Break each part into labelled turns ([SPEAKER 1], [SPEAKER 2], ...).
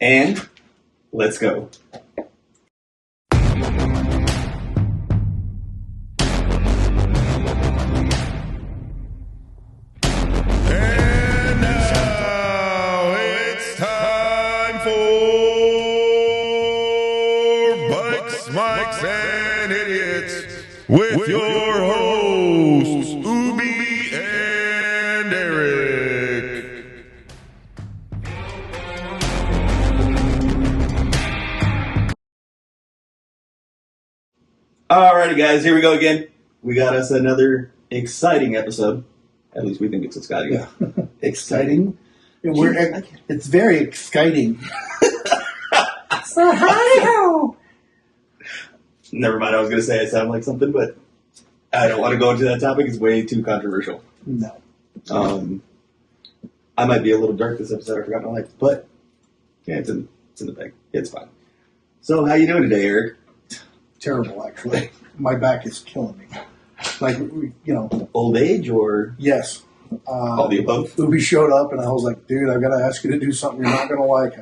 [SPEAKER 1] And let's go.
[SPEAKER 2] And now it's time for Bikes, Mics, and Idiots with your hosts, Ubi and Eric.
[SPEAKER 1] Alrighty, guys, here we go again. We got us another exciting episode. At least we think it's exciting.
[SPEAKER 3] Yeah. Exciting. It's very exciting. So hi-ho!
[SPEAKER 1] Never mind, I was going to say I sound like something, but I don't want to go into that topic. It's way too controversial.
[SPEAKER 3] No.
[SPEAKER 1] I might be a little dark this episode. I forgot my life, but yeah, it's in the bag. It's fine. So, how you doing today, Eric?
[SPEAKER 3] Terrible, actually. My back is killing me. Like,
[SPEAKER 1] Old age or
[SPEAKER 3] yes.
[SPEAKER 1] all the above?
[SPEAKER 3] Ubi showed up, and I was like, dude, I've got to ask you to do something you're not going to like.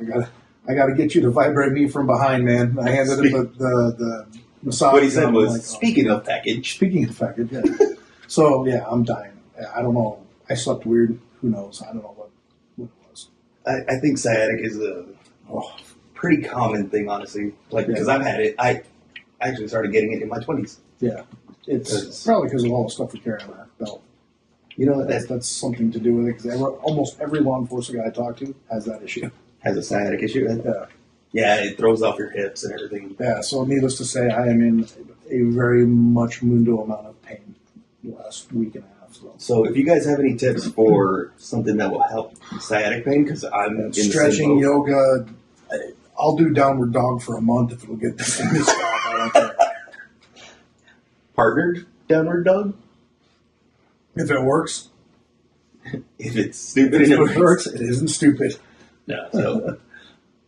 [SPEAKER 3] I got to get you to vibrate me from behind, man. I handed him the massage.
[SPEAKER 1] What he said was,
[SPEAKER 3] like,
[SPEAKER 1] speaking of package.
[SPEAKER 3] Speaking of package, yeah. So, yeah, I'm dying. I don't know. I slept weird. Who knows? I don't know what it was.
[SPEAKER 1] I think sciatic is a pretty common thing, honestly. Because I've had it. I actually started getting it in my 20s.
[SPEAKER 3] Yeah. It's probably because of all the stuff we carry on our belt.
[SPEAKER 1] You know,
[SPEAKER 3] That's something to do with it, because almost every law enforcement guy I talk to has that issue.
[SPEAKER 1] has a sciatic issue.
[SPEAKER 3] Yeah.
[SPEAKER 1] Yeah, it throws off your hips and everything.
[SPEAKER 3] Yeah, so needless to say, I am in a very much mundo amount of pain the last week and a half.
[SPEAKER 1] So if you guys have any tips for something that will help sciatic pain, because I'm in
[SPEAKER 3] stretching,
[SPEAKER 1] the same boat.
[SPEAKER 3] yoga, I'll do downward dog for a month if it'll get this thing to stop. I don't care.
[SPEAKER 1] Partnered downward dog?
[SPEAKER 3] If it works.
[SPEAKER 1] If it's stupid
[SPEAKER 3] If
[SPEAKER 1] and
[SPEAKER 3] it works, it isn't stupid.
[SPEAKER 1] No, so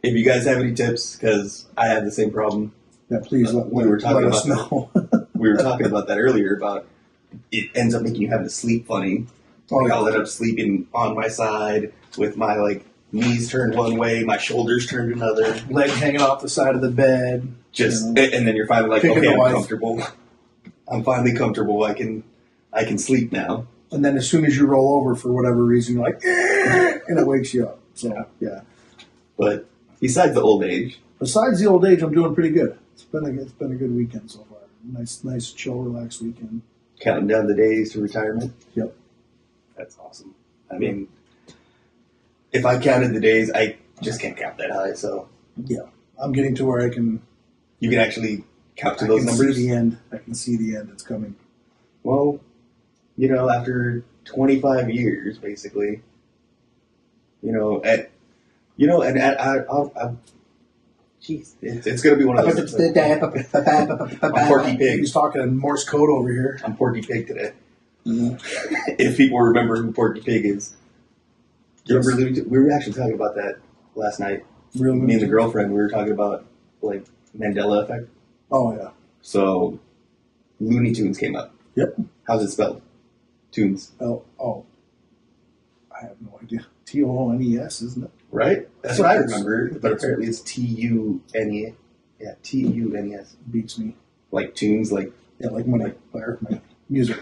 [SPEAKER 1] if you guys have any tips, because I have the same problem.
[SPEAKER 3] Yeah, please let us know.
[SPEAKER 1] We were talking about that earlier, about it ends up making you have to sleep funny. I'll end up sleeping on my side with my knees turned one way, my shoulders turned another.
[SPEAKER 3] Leg hanging off the side of the bed.
[SPEAKER 1] And then you're finally like,
[SPEAKER 3] Kicking
[SPEAKER 1] okay,
[SPEAKER 3] the
[SPEAKER 1] I'm
[SPEAKER 3] wife.
[SPEAKER 1] comfortable. I'm finally comfortable. I can sleep now.
[SPEAKER 3] And then as soon as you roll over for whatever reason, you're like, and it wakes you up. So, yeah.
[SPEAKER 1] But besides the old age.
[SPEAKER 3] Besides the old age, I'm doing pretty good. It's been a good weekend so far. Nice, chill, relaxed weekend.
[SPEAKER 1] Counting down the days to retirement.
[SPEAKER 3] Yep.
[SPEAKER 1] That's awesome. I mean, if I counted the days, I just can't count that high. So
[SPEAKER 3] yeah, I'm getting to where I can.
[SPEAKER 1] You can actually count to those numbers.
[SPEAKER 3] See the end. I can see the end. It's coming.
[SPEAKER 1] Well, after 25 years, basically, jeez, it's going to be one of those. I'm Porky Pig.
[SPEAKER 3] He's talking in Morse code over here.
[SPEAKER 1] I'm Porky Pig today.
[SPEAKER 3] Mm-hmm.
[SPEAKER 1] If people remember who Porky Pig is. Do you remember, we were actually talking about that last night.
[SPEAKER 3] Really?
[SPEAKER 1] Me and the girlfriend, we were talking about, Mandela effect.
[SPEAKER 3] Oh, yeah.
[SPEAKER 1] So, Looney Tunes came up.
[SPEAKER 3] Yep.
[SPEAKER 1] How's it spelled? Tunes.
[SPEAKER 3] Oh. I have no idea. T-O-N-E-S, isn't it?
[SPEAKER 1] Right? That's what I remember, but apparently it's T-U-N-E-S. Yeah, T-U-N-E-S.
[SPEAKER 3] Beats me.
[SPEAKER 1] Like tunes,
[SPEAKER 3] Yeah, like when I play my music.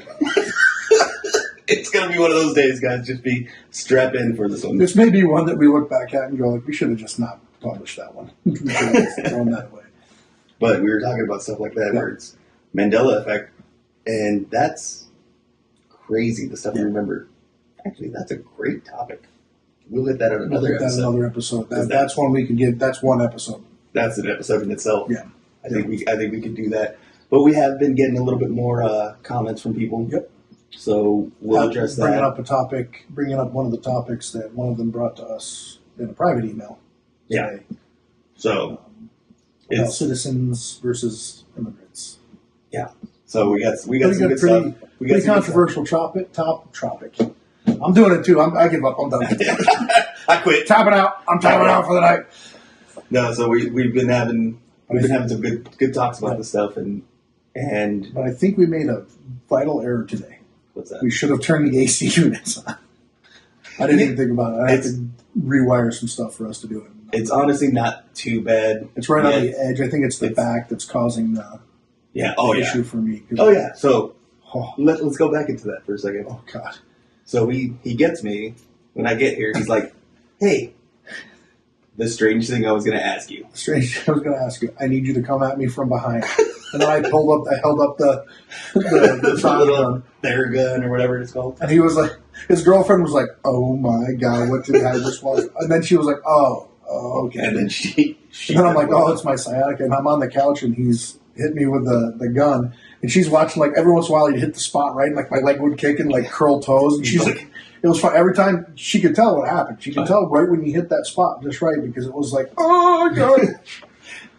[SPEAKER 1] It's going to be one of those days, guys. Just be strap in for this one.
[SPEAKER 3] This may be one that we look back at and go, we should have just not published that one. We should have just thrown that away.
[SPEAKER 1] But we were talking about stuff like that, where it's Mandela effect, and that's crazy, the stuff you remember. Actually, that's a great topic. We'll hit that in another episode.
[SPEAKER 3] That's one we can get. That's one episode.
[SPEAKER 1] That's an episode in itself.
[SPEAKER 3] Yeah.
[SPEAKER 1] I think we could do that. But we have been getting a little bit more comments from people.
[SPEAKER 3] Yep.
[SPEAKER 1] So we'll address that.
[SPEAKER 3] Bringing up one of the topics that one of them brought to us in a private email today.
[SPEAKER 1] Yeah. So
[SPEAKER 3] about citizens versus immigrants.
[SPEAKER 1] Yeah. So we got some good stuff.
[SPEAKER 3] Pretty controversial topic. I'm doing it too. I give up. I'm done.
[SPEAKER 1] I quit.
[SPEAKER 3] Tapping out. I'm tapping out for the night.
[SPEAKER 1] No, so we've been having some good talks about this stuff, and
[SPEAKER 3] but I think we made a vital error today.
[SPEAKER 1] What's that?
[SPEAKER 3] We should have turned the AC units on. I didn't even think about it. I had to rewire some stuff for us to do it.
[SPEAKER 1] It's honestly not too bad.
[SPEAKER 3] It's right on the edge. I think it's the back that's causing the issue for me.
[SPEAKER 1] Oh yeah. So let's go back into that for a second.
[SPEAKER 3] Oh God.
[SPEAKER 1] So he gets me when I get here. He's like, "Hey, the strange thing I was going to ask you.
[SPEAKER 3] I need you to come at me from behind." And then I held up the little
[SPEAKER 1] Theragun or whatever it's called.
[SPEAKER 3] And he was like, his girlfriend was like, "Oh my God, what did I just want?" And then she was like, "Oh, okay."
[SPEAKER 1] And then
[SPEAKER 3] and then I'm like, "Oh, it's my sciatica." And I'm on the couch and he's hit me with the gun. And she's watching, like, every once in a while he'd hit the spot right, and like my leg would kick and like curl toes. And she's like, it was fun. Every time she could tell what happened. She could tell right when you hit that spot just right, because it was like, oh God.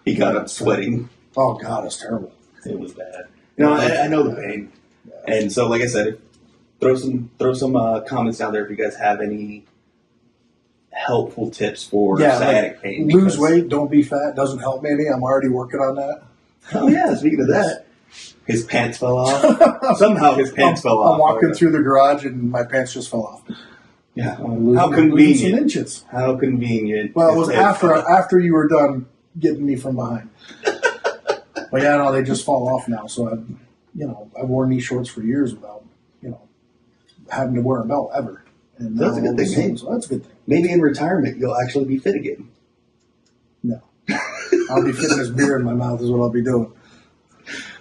[SPEAKER 1] He got up sweating.
[SPEAKER 3] Oh God, it's terrible.
[SPEAKER 1] It was bad. I know the pain. Yeah. And so, like I said, throw some comments down there if you guys have any helpful tips for sciatic pain.
[SPEAKER 3] Lose weight, don't be fat. Doesn't help me any. I'm already working on that.
[SPEAKER 1] Oh yeah, speaking of that. His pants fell off. Somehow his pants fell off.
[SPEAKER 3] I'm walking through the garage and my pants just fell off.
[SPEAKER 1] Yeah. How convenient.
[SPEAKER 3] Some inches.
[SPEAKER 1] How convenient.
[SPEAKER 3] Well, it was after you were done getting me from behind. But yeah, no, they just fall off now. So I wore knee shorts for years without, having to wear a belt ever. And
[SPEAKER 1] that's a good thing.
[SPEAKER 3] So that's a good thing.
[SPEAKER 1] Maybe in retirement you'll actually be fit again.
[SPEAKER 3] No. I'll be fitting this beer in my mouth is what I'll be doing.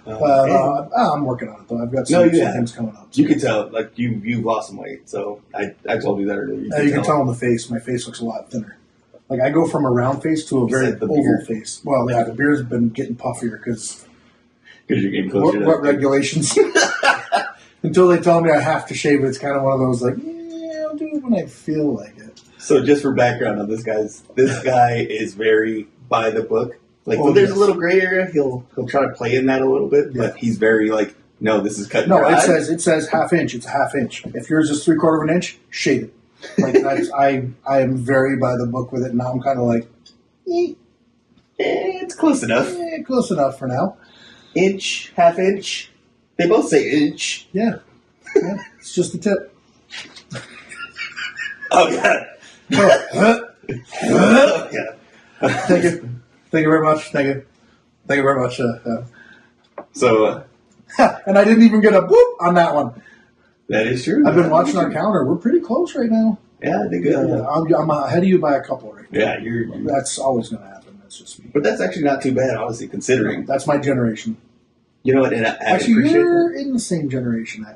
[SPEAKER 3] I'm working on it though. I've got some things coming up.
[SPEAKER 1] So. You can tell, like you've lost some weight. So I told you that earlier.
[SPEAKER 3] You can tell on the face. My face looks a lot thinner. Like I go from a round face to a very oval face. Well, yeah, the beard's been getting puffier because
[SPEAKER 1] you're getting closer.
[SPEAKER 3] What regulations? Until they tell me I have to shave it, it's kind of one of those like, I'll do it when I feel like it.
[SPEAKER 1] So just for background on this guy is very by the book. Like, there's a little gray area. He'll try to play in that a little bit, but he's very like, no, this is cut.
[SPEAKER 3] No, it says half inch. It's a half inch. If yours is 3/4 of an inch, shave it. Like I am very by the book with it. Now I'm kind of like,
[SPEAKER 1] it's close enough.
[SPEAKER 3] Close enough for now.
[SPEAKER 1] Inch, half inch. They both say inch.
[SPEAKER 3] Yeah. It's just the tip.
[SPEAKER 1] Oh God.
[SPEAKER 3] Oh, yeah. Thank you. Thank you very much. Thank you very much.
[SPEAKER 1] So,
[SPEAKER 3] and I didn't even get a boop on that one.
[SPEAKER 1] That is true.
[SPEAKER 3] I've been watching our counter. We're pretty close right now.
[SPEAKER 1] Yeah, I think good.
[SPEAKER 3] Yeah. I'm ahead of you by a couple right now.
[SPEAKER 1] Yeah, you're
[SPEAKER 3] that's always going to happen. That's just me.
[SPEAKER 1] But that's actually not too bad, honestly, considering.
[SPEAKER 3] That's my generation.
[SPEAKER 1] You know what? And
[SPEAKER 3] actually, you're in the same generation.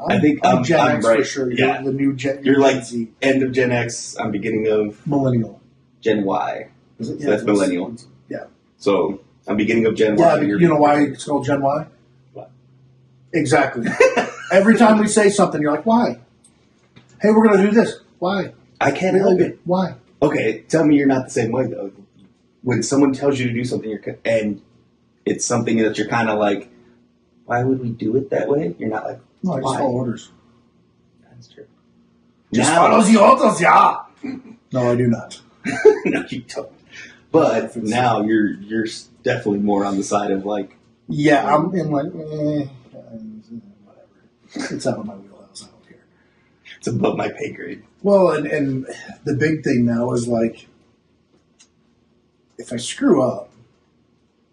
[SPEAKER 1] I think I'm
[SPEAKER 3] Gen X
[SPEAKER 1] right.
[SPEAKER 3] for sure.
[SPEAKER 1] Yeah.
[SPEAKER 3] You're the new Gen.
[SPEAKER 1] You're like
[SPEAKER 3] Z.
[SPEAKER 1] End of Gen X. I'm beginning of
[SPEAKER 3] millennial.
[SPEAKER 1] Gen Y.
[SPEAKER 3] Is it?
[SPEAKER 1] So that's millennial.
[SPEAKER 3] Yeah.
[SPEAKER 1] So I'm beginning of Gen
[SPEAKER 3] Y.
[SPEAKER 1] Yeah,
[SPEAKER 3] you know why it's called Gen Y?
[SPEAKER 1] What?
[SPEAKER 3] Exactly. Every time we say something, you're like, why? Hey, we're going to do this. Why?
[SPEAKER 1] I can't help it.
[SPEAKER 3] Why?
[SPEAKER 1] Okay, tell me you're not the same way, though. When someone tells you to do something, and it's something that you're kind of like, why would we do it that way? You're not like,
[SPEAKER 3] no, I just follow orders.
[SPEAKER 1] That's true.
[SPEAKER 3] Just follow the orders, yeah. No, I do not.
[SPEAKER 1] No, you don't. But now you're definitely more on the side of like,
[SPEAKER 3] yeah, I'm in like, whatever. It's out of my wheelhouse. I don't care.
[SPEAKER 1] It's above my pay grade.
[SPEAKER 3] Well, and the big thing now is like, if I screw up,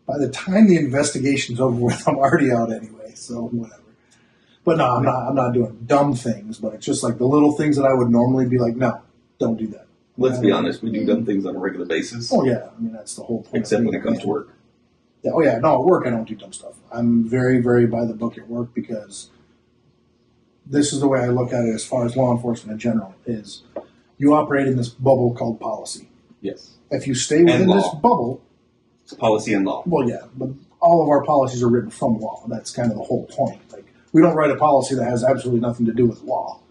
[SPEAKER 3] by the time the investigation's over with, I'm already out anyway. So whatever. But no, I'm not doing dumb things. But it's just like the little things that I would normally be like, no, don't do that.
[SPEAKER 1] Let's be honest, we do dumb things on a regular basis.
[SPEAKER 3] Oh yeah, I mean that's the whole point.
[SPEAKER 1] Except when it comes to work.
[SPEAKER 3] Yeah. Oh yeah, no, at work I don't do dumb stuff. I'm very, very by the book at work because this is the way I look at it as far as law enforcement in general is you operate in this bubble called policy.
[SPEAKER 1] Yes.
[SPEAKER 3] If you stay within this bubble,
[SPEAKER 1] it's policy and law.
[SPEAKER 3] Well, yeah, but all of our policies are written from law. That's kind of the whole point. Like we don't write a policy that has absolutely nothing to do with law.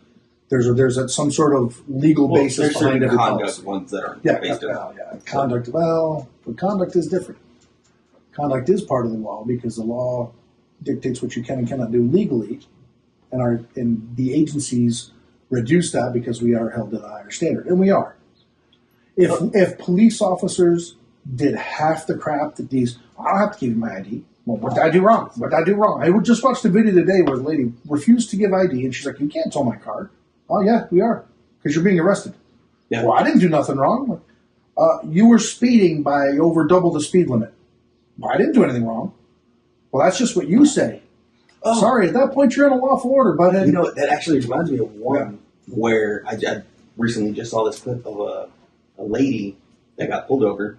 [SPEAKER 3] There's some sort of legal basis behind every policy.
[SPEAKER 1] Ones that are based on law.
[SPEAKER 3] Yeah, conduct. Well, but conduct is different. Conduct is part of the law because the law dictates what you can and cannot do legally, and the agencies reduce that because we are held to a higher standard, and we are. If police officers did half the crap that these, I don't have to give you my ID. Well, what did I do wrong? What did I do wrong? I just watched a video today where the lady refused to give ID, and she's like, "You can't tow my car." Oh yeah, we are because you're being arrested.
[SPEAKER 1] Yeah.
[SPEAKER 3] Well, I didn't do nothing wrong. You were speeding by over double the speed limit. Well, I didn't do anything wrong. Well, that's just what you say. Oh. Sorry, at that point you're in a lawful order, butthead.
[SPEAKER 1] You know, that actually reminds me of one where I recently just saw this clip of a lady that got pulled over,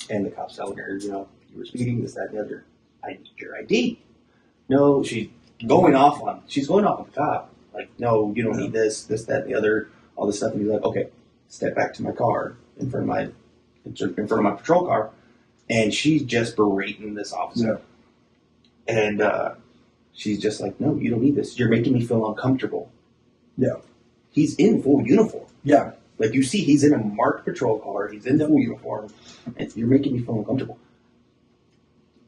[SPEAKER 1] and the cops telling her, you were speeding, this, that, and the other. I need your ID. No, she's going off on the cop. Like, no, you don't need this, that, and the other, all this stuff. And he's like, okay, step back to my car in front of my patrol car, and she's just berating this officer. Yeah. And she's just like, no, you don't need this. You're making me feel uncomfortable.
[SPEAKER 3] Yeah.
[SPEAKER 1] He's in full uniform.
[SPEAKER 3] Yeah.
[SPEAKER 1] Like, you see, he's in a marked patrol car. He's in full uniform. And you're making me feel uncomfortable.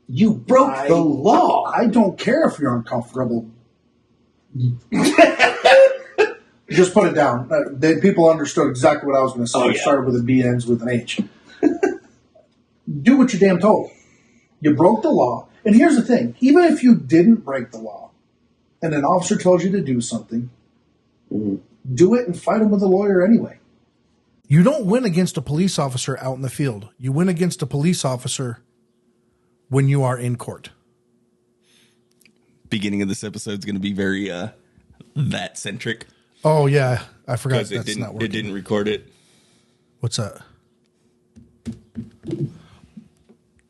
[SPEAKER 1] You broke the law.
[SPEAKER 3] I don't care if you're uncomfortable. Just put it down. People understood exactly what I was going to say. It started with a B, ends with an H. Do what you're damn told. You broke the law. And here's the thing. Even if you didn't break the law, and an officer tells you to do something, do it and fight him with a lawyer anyway. You don't win against a police officer out in the field. You win against a police officer when you are in court.
[SPEAKER 4] Beginning of this episode is going to be very that centric.
[SPEAKER 3] Oh yeah, I forgot that's not working.
[SPEAKER 4] It didn't record it.
[SPEAKER 3] What's that?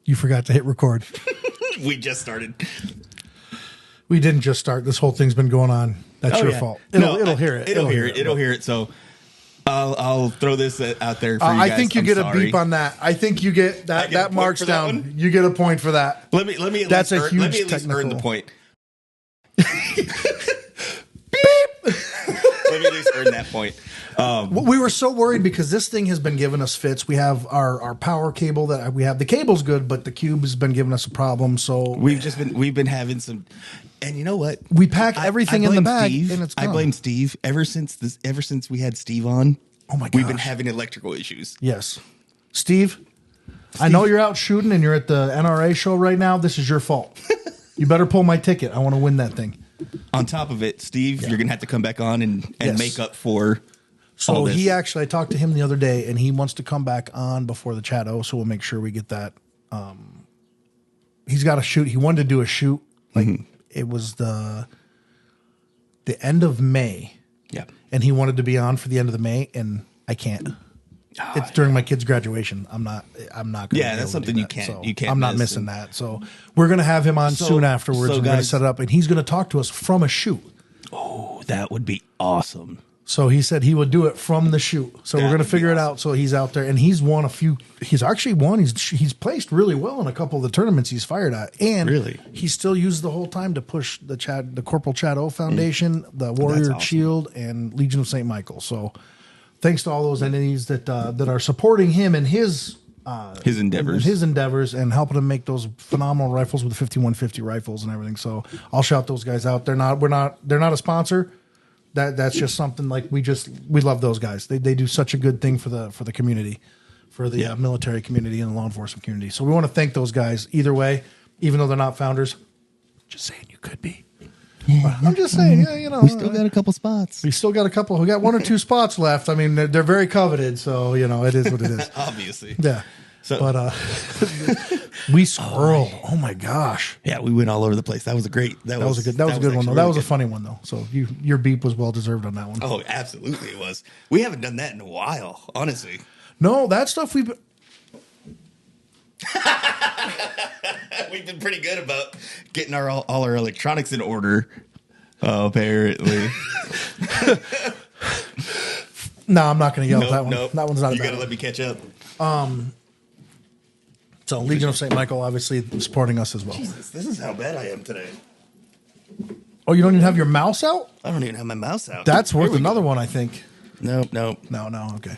[SPEAKER 3] You forgot to hit record.
[SPEAKER 4] We just started.
[SPEAKER 3] We didn't just start. This whole thing's been going on. That's your fault. It'll hear it.
[SPEAKER 4] It'll hear it. So I'll throw this out there for you guys.
[SPEAKER 3] I think you get a beep on that. I think you get that. That marks down. You get a point for that.
[SPEAKER 4] Let me.
[SPEAKER 3] That's a huge
[SPEAKER 4] let me at least
[SPEAKER 3] technical.
[SPEAKER 4] earn the point.
[SPEAKER 3] Beep.
[SPEAKER 4] Let me at least earn that point.
[SPEAKER 3] We were so worried because this thing has been giving us fits. We have our power cable that we have. The cable's good, but the cube has been giving us a problem. So
[SPEAKER 4] we've been having some. And you know what?
[SPEAKER 3] We pack everything in the bag,
[SPEAKER 4] Steve,
[SPEAKER 3] and it's gone.
[SPEAKER 4] I blame Steve. Ever since we had Steve on,
[SPEAKER 3] oh my gosh,
[SPEAKER 4] we've been having electrical issues.
[SPEAKER 3] Yes, Steve, I know you're out shooting and you're at the NRA show right now. This is your fault. You better pull my ticket. I want to win that thing.
[SPEAKER 4] On top of it, Steve, you're gonna have to come back on and make up for.
[SPEAKER 3] So I talked to him the other day, and he wants to come back on before the chat. So we'll make sure we get that. He's got a shoot. He wanted to do a shoot like. It was the end of May.
[SPEAKER 4] Yeah.
[SPEAKER 3] And he wanted to be on for the end of the May, and I can't. It's during my kid's graduation. I'm not going to.
[SPEAKER 4] Yeah, that's something you can't.
[SPEAKER 3] So
[SPEAKER 4] you can't.
[SPEAKER 3] I'm not missing that. So we're going to have him on soon afterwards. We're going to set it up, and he's going to talk to us from a shoot.
[SPEAKER 4] Oh, that would be awesome.
[SPEAKER 3] So he said he would do it from the shoot. So we're going to figure it out. So he's out there, and he's won a few. He's actually won. He's placed really well in a couple of the tournaments he's fired at, and he still used the whole time to push the Corporal Chad O Foundation, the Warrior Shield, and Legion of St. Michael. So thanks to all those entities that are supporting him and his endeavors, and helping him make those phenomenal rifles with the 5150 rifles and everything. So I'll shout those guys out. They're not a sponsor. That's just something like we love those guys. They do such a good thing for the community, for the military community and the law enforcement community. So we want to thank those guys either way, even though they're not founders. Just saying you could be. Yeah. I'm just saying,
[SPEAKER 4] we still got a couple spots.
[SPEAKER 3] We still got a couple. We got one or two spots left. I mean, they're very coveted, so it is what it is.
[SPEAKER 4] Obviously,
[SPEAKER 3] yeah. So, but we squirreled. Oh my gosh!
[SPEAKER 4] Yeah, we went all over the place. That was a good one. Though.
[SPEAKER 3] That was a funny one though. So your beep was well deserved on that one.
[SPEAKER 4] Oh, absolutely, it was. We haven't done that in a while, honestly.
[SPEAKER 3] No, that stuff we've
[SPEAKER 4] been pretty good about getting all our electronics in order. Apparently.
[SPEAKER 3] No, I'm not going to yell at that one.
[SPEAKER 4] Nope.
[SPEAKER 3] That one's not.
[SPEAKER 4] You got to let me catch up.
[SPEAKER 3] So Legion of St. Michael obviously supporting us as well.
[SPEAKER 4] Jesus, this is how bad I am today.
[SPEAKER 3] Oh, you don't even have your mouse out?
[SPEAKER 4] I don't even have my mouse out.
[SPEAKER 3] That's worth another one, I think.
[SPEAKER 4] Nope.
[SPEAKER 3] No. Okay.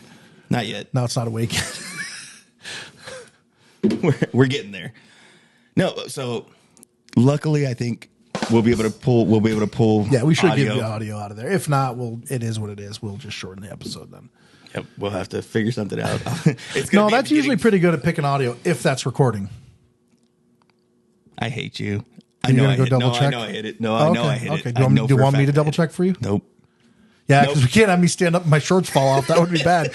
[SPEAKER 4] Not yet.
[SPEAKER 3] No, it's not awake.
[SPEAKER 4] We're getting there. No, so luckily I think we'll be able to pull.
[SPEAKER 3] Yeah, we should get the audio out of there. If not, it is what it is. We'll just shorten the episode then.
[SPEAKER 4] Yep, we'll have to figure something out.
[SPEAKER 3] That's usually pretty good at picking audio if that's recording.
[SPEAKER 4] I hate you.
[SPEAKER 3] I know I hit it.
[SPEAKER 4] I know I hit it. No, I know I hit it.
[SPEAKER 3] Okay. Do you want me to double check for you?
[SPEAKER 4] Nope.
[SPEAKER 3] Yeah, because we can't have me stand up and my shorts fall off. That would be bad.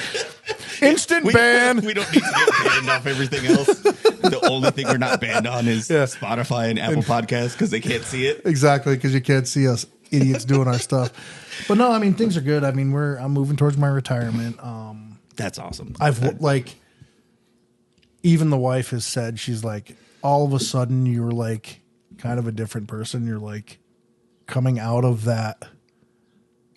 [SPEAKER 3] Instant ban.
[SPEAKER 4] We don't need to get banned off everything else. The only thing we're not banned on is Spotify and Apple Podcasts because they can't see it.
[SPEAKER 3] Exactly, because you can't see us idiots doing our stuff. But no, I mean, things are good. I mean, I'm moving towards my retirement.
[SPEAKER 4] That's awesome.
[SPEAKER 3] I've like, even the wife has said, she's like, all of a sudden you're like kind of a different person. You're like coming out of that.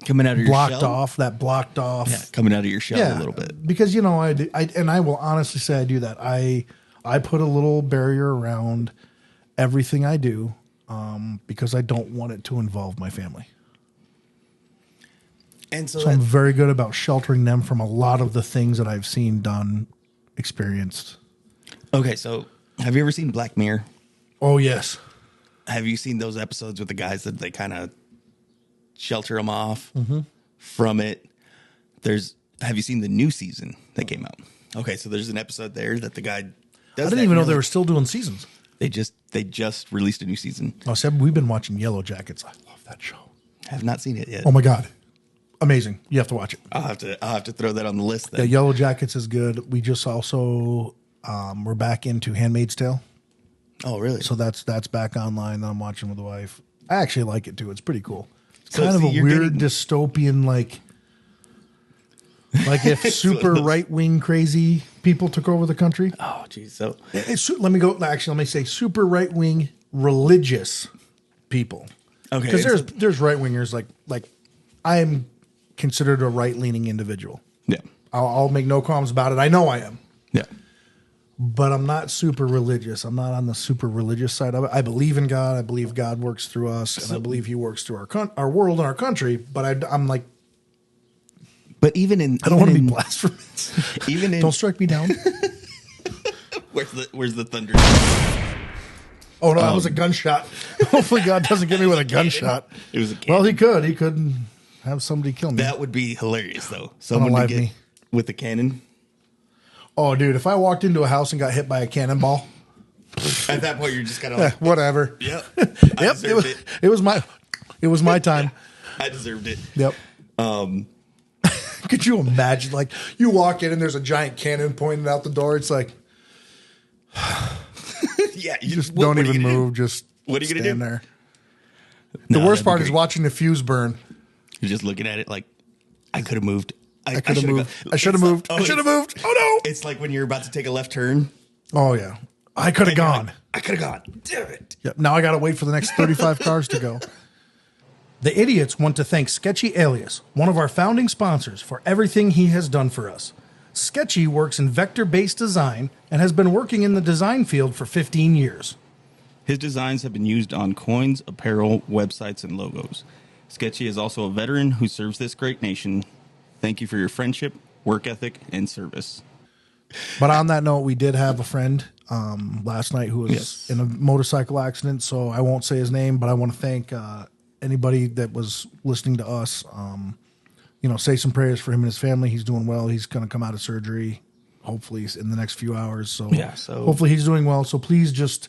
[SPEAKER 4] Coming out of your
[SPEAKER 3] blocked
[SPEAKER 4] shell?
[SPEAKER 3] off, that blocked off.
[SPEAKER 4] Yeah, coming out of your shell a little bit.
[SPEAKER 3] Because, you know, I will honestly say I do that. I put a little barrier around everything I do because I don't want it to involve my family.
[SPEAKER 4] And so
[SPEAKER 3] I'm very good about sheltering them from a lot of the things that I've seen done, experienced.
[SPEAKER 4] Okay, so have you ever seen Black Mirror?
[SPEAKER 3] Oh, yes.
[SPEAKER 4] Have you seen those episodes with the guys that they kind of shelter them off from it? Have you seen the new season that came out? Okay, so there's an episode there that the guy does.
[SPEAKER 3] I didn't even know they were still doing seasons.
[SPEAKER 4] They just released a new season.
[SPEAKER 3] Oh, Seb, we've been watching Yellowjackets. I love that show.
[SPEAKER 4] Have not seen it yet.
[SPEAKER 3] Oh my God. Amazing. You have to watch it.
[SPEAKER 4] I'll have to throw that on the list then.
[SPEAKER 3] Yeah, Yellowjackets is good. We just also we're back into Handmaid's Tale.
[SPEAKER 4] Oh, really?
[SPEAKER 3] So that's back online that I'm watching with the wife. I actually like it too. It's pretty cool. It's
[SPEAKER 4] So,
[SPEAKER 3] kind of
[SPEAKER 4] see,
[SPEAKER 3] a weird dystopian, like if super right wing crazy people took over the country.
[SPEAKER 4] Oh, geez. So
[SPEAKER 3] Let me say super right wing religious people.
[SPEAKER 4] okay,
[SPEAKER 3] Because there's right wingers like I am considered a right leaning individual.
[SPEAKER 4] yeah,
[SPEAKER 3] I'll make no qualms about it. I know I am.
[SPEAKER 4] yeah.
[SPEAKER 3] But I'm not super religious. I'm not on the super religious side of it. I believe in God. I believe God works through us, and I believe He works through our world and our country. But I'm like,
[SPEAKER 4] But even in,
[SPEAKER 3] I don't want to be blasphemous.
[SPEAKER 4] Even in,
[SPEAKER 3] Don't strike me down.
[SPEAKER 4] where's the thunder?
[SPEAKER 3] Oh no, that was a gunshot. Hopefully, God doesn't get me with a gunshot.
[SPEAKER 4] It was a cannon.
[SPEAKER 3] Well, He could. He could have somebody kill me.
[SPEAKER 4] That would be hilarious, though. Someone to
[SPEAKER 3] Unalive
[SPEAKER 4] get
[SPEAKER 3] me.
[SPEAKER 4] with a cannon.
[SPEAKER 3] Oh, dude, if I walked into a house and got hit by a cannonball,
[SPEAKER 4] At that point, you're just kind of like,
[SPEAKER 3] whatever.
[SPEAKER 4] yep,
[SPEAKER 3] Yep, it was my time.
[SPEAKER 4] I deserved it.
[SPEAKER 3] Yep. Could you imagine? Like, you walk in and there's a giant cannon pointing out the door. It's like,
[SPEAKER 4] Yeah, you
[SPEAKER 3] just don't even move. Just
[SPEAKER 4] What are you gonna
[SPEAKER 3] stand
[SPEAKER 4] do?
[SPEAKER 3] there.
[SPEAKER 4] No,
[SPEAKER 3] The worst
[SPEAKER 4] that'd be
[SPEAKER 3] part is
[SPEAKER 4] great.
[SPEAKER 3] watching the fuse burn.
[SPEAKER 4] You're just looking at it like, I could have moved.
[SPEAKER 3] I could have moved. I should have moved. I should have moved. Oh no!
[SPEAKER 4] It's like when you're about to take a left turn.
[SPEAKER 3] Oh yeah, I could have
[SPEAKER 4] and you're
[SPEAKER 3] gone.
[SPEAKER 4] like, I could have gone. Damn it.
[SPEAKER 3] Yep. Now I got to wait for the next 35 cars to go. The Idiots want to thank Sketchy Alias, one of our founding sponsors, for everything he has done for us. Sketchy works in vector-based design and has been working in the design field for 15 years.
[SPEAKER 4] His designs have been used on coins, apparel, websites, and logos. Sketchy is also a veteran who serves this great nation. Thank you for your friendship, work ethic, and service.
[SPEAKER 3] But on that note, we did have a friend last night who was
[SPEAKER 4] Yes.
[SPEAKER 3] in a motorcycle accident, so I won't say his name, but I want to thank anybody that was listening to us. Say some prayers for him and his family. He's doing well. He's going to come out of surgery, hopefully, in the next few hours. So, hopefully he's doing well. So please just,